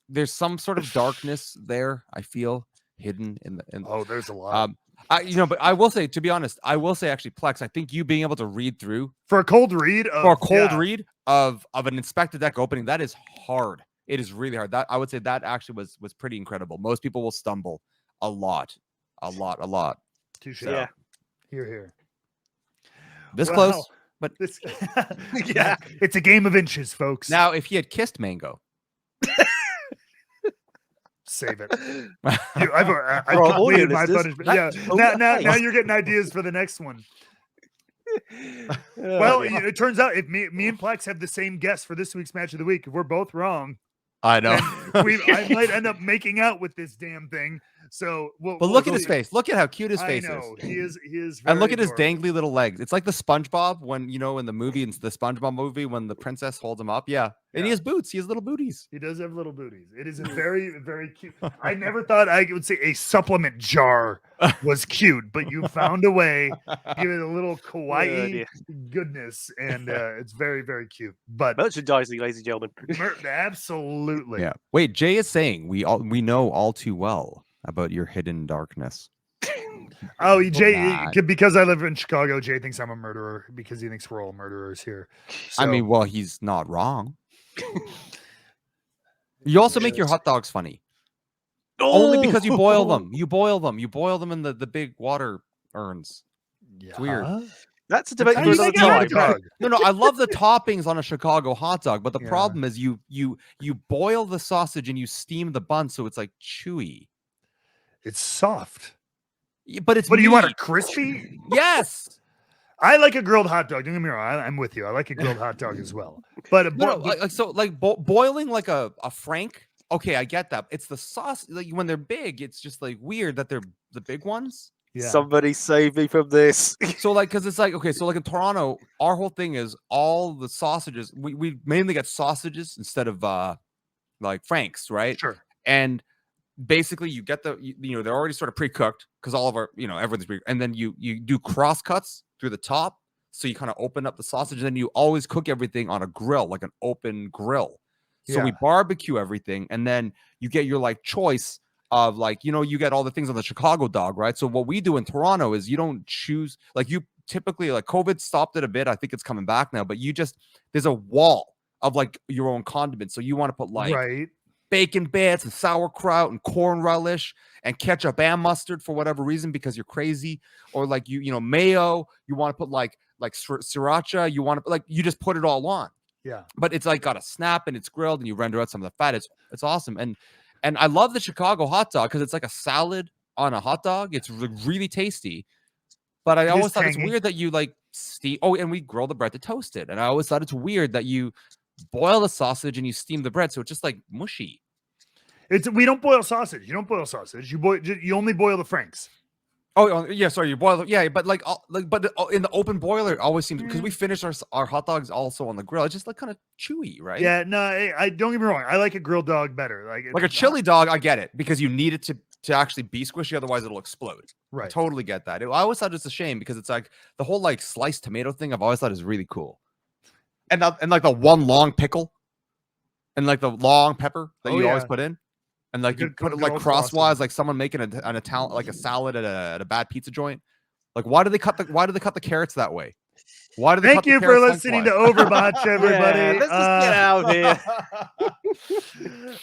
there's some sort of darkness there, I feel, hidden in the. Oh, there's a lot. But I will say, to be honest, actually, Plex, I think you being able to read through for a cold read of an inspected deck opening, that is hard. It is really hard. That I would say that actually was pretty incredible. Most people will stumble a lot. Touche. Yeah. Here. This close, but this, yeah, it's a game of inches, folks. Now, if he had kissed Mango. Save it. I've completed my punishment. Yeah. Now you're getting ideas for the next one. Well, it turns out if me and Plex have the same guess for this week's match of the week, if we're both wrong, I know. I might end up making out with this damn thing. So, but look at his face. Look at how cute his face is. He is. And look at his dangly little legs. It's like the SpongeBob when in the movie, the SpongeBob movie, when the princess holds him up. Yeah. And he has boots. He has little booties. He does have little booties. It is a very, very cute. I never thought I would say a supplement jar was cute, but you found a way, give it a little kawaii goodness, and it's very, very cute. But merchandising, ladies and gentlemen. Absolutely. Yeah. Wait, Jay is saying we know all too well about your hidden darkness. Oh, Jay, because I live in Chicago, Jay thinks I'm a murderer because he thinks we're all murderers here. So, I mean, well, he's not wrong. You also make your hot dogs funny. Only because you boil them. You boil them in the big water urns. Yeah. It's weird. That's a debate for another time. No, I love the toppings on a Chicago hot dog, but the problem is you boil the sausage and you steam the bun so it's like chewy. It's soft. But it's do you want it crispy? Yes. I like a grilled hot dog. Don't get me wrong. I'm with you. I like a grilled hot dog as well. But boiling like a Frank. Okay, I get that. It's the sauce. Like when they're big, it's just like weird that they're the big ones. Yeah. Somebody save me from this. So because it's like, okay, so like in Toronto, our whole thing is all the sausages. We mainly get sausages instead of like Franks, right? Sure. And basically you get they're already sort of pre-cooked because all of our everything's pre, and then you do cross cuts through the top, so you kind of open up the sausage, and then you always cook everything on a grill, like an open grill. So we barbecue everything, and then you get your like choice of like you get all the things on the Chicago dog, right? So what we do in Toronto is you don't choose, like you typically, like COVID stopped it a bit, I think it's coming back now, but there's a wall of like your own condiments. So you want to put like bacon bits and sauerkraut and corn relish and ketchup and mustard for whatever reason because you're crazy, or like mayo. You want to put like sriracha. You want to you just put it all on. Yeah. But it's like got a snap and it's grilled and you render out some of the fat. It's awesome. And And I love the Chicago hot dog because it's like a salad on a hot dog. It's really tasty. But I always thought it's weird that you like steam. Oh, and we grill the bread to toast it. And I always thought it's weird that you boil the sausage and you steam the bread, so it's just like mushy. We don't boil sausage. You don't boil sausage. You only boil the franks. Oh yeah, sorry. You boil, yeah, but in the open boiler, it always seems because we finish our hot dogs also on the grill. It's just like kind of chewy, right? Yeah, no, I don't get me wrong. I like a grilled dog better. Like a chili dog, I get it because you need it to actually be squishy, otherwise it'll explode. Right. I totally get that. I always thought it's a shame because it's like the whole like sliced tomato thing. I've always thought is really cool, and like the one long pickle, and like the long pepper that you always put in. And like you put it like crosswise, like someone making an Italian, like a salad at a bad pizza joint. Like why do they cut the carrots that way? Why do they? Thank you for listening to OverBOTCH, everybody. Yeah, let's just get out here.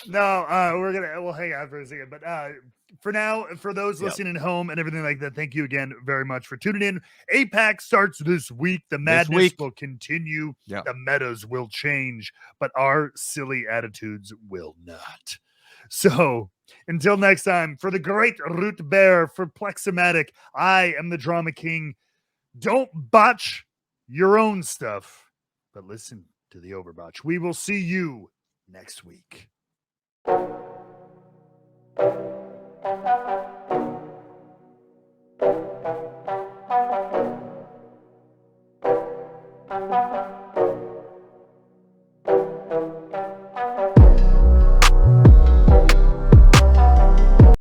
No, we'll hang out for a second, but for now, for those listening at home and everything like that, thank you again very much for tuning in. APAC starts this week. The madness will continue. Yep. The metas will change, but our silly attitudes will not. So until next time, for the great Root Bear, for Plexomatic, I am the Drama King. Don't botch your own stuff, but listen to the OverBOTCH. We will see you next week.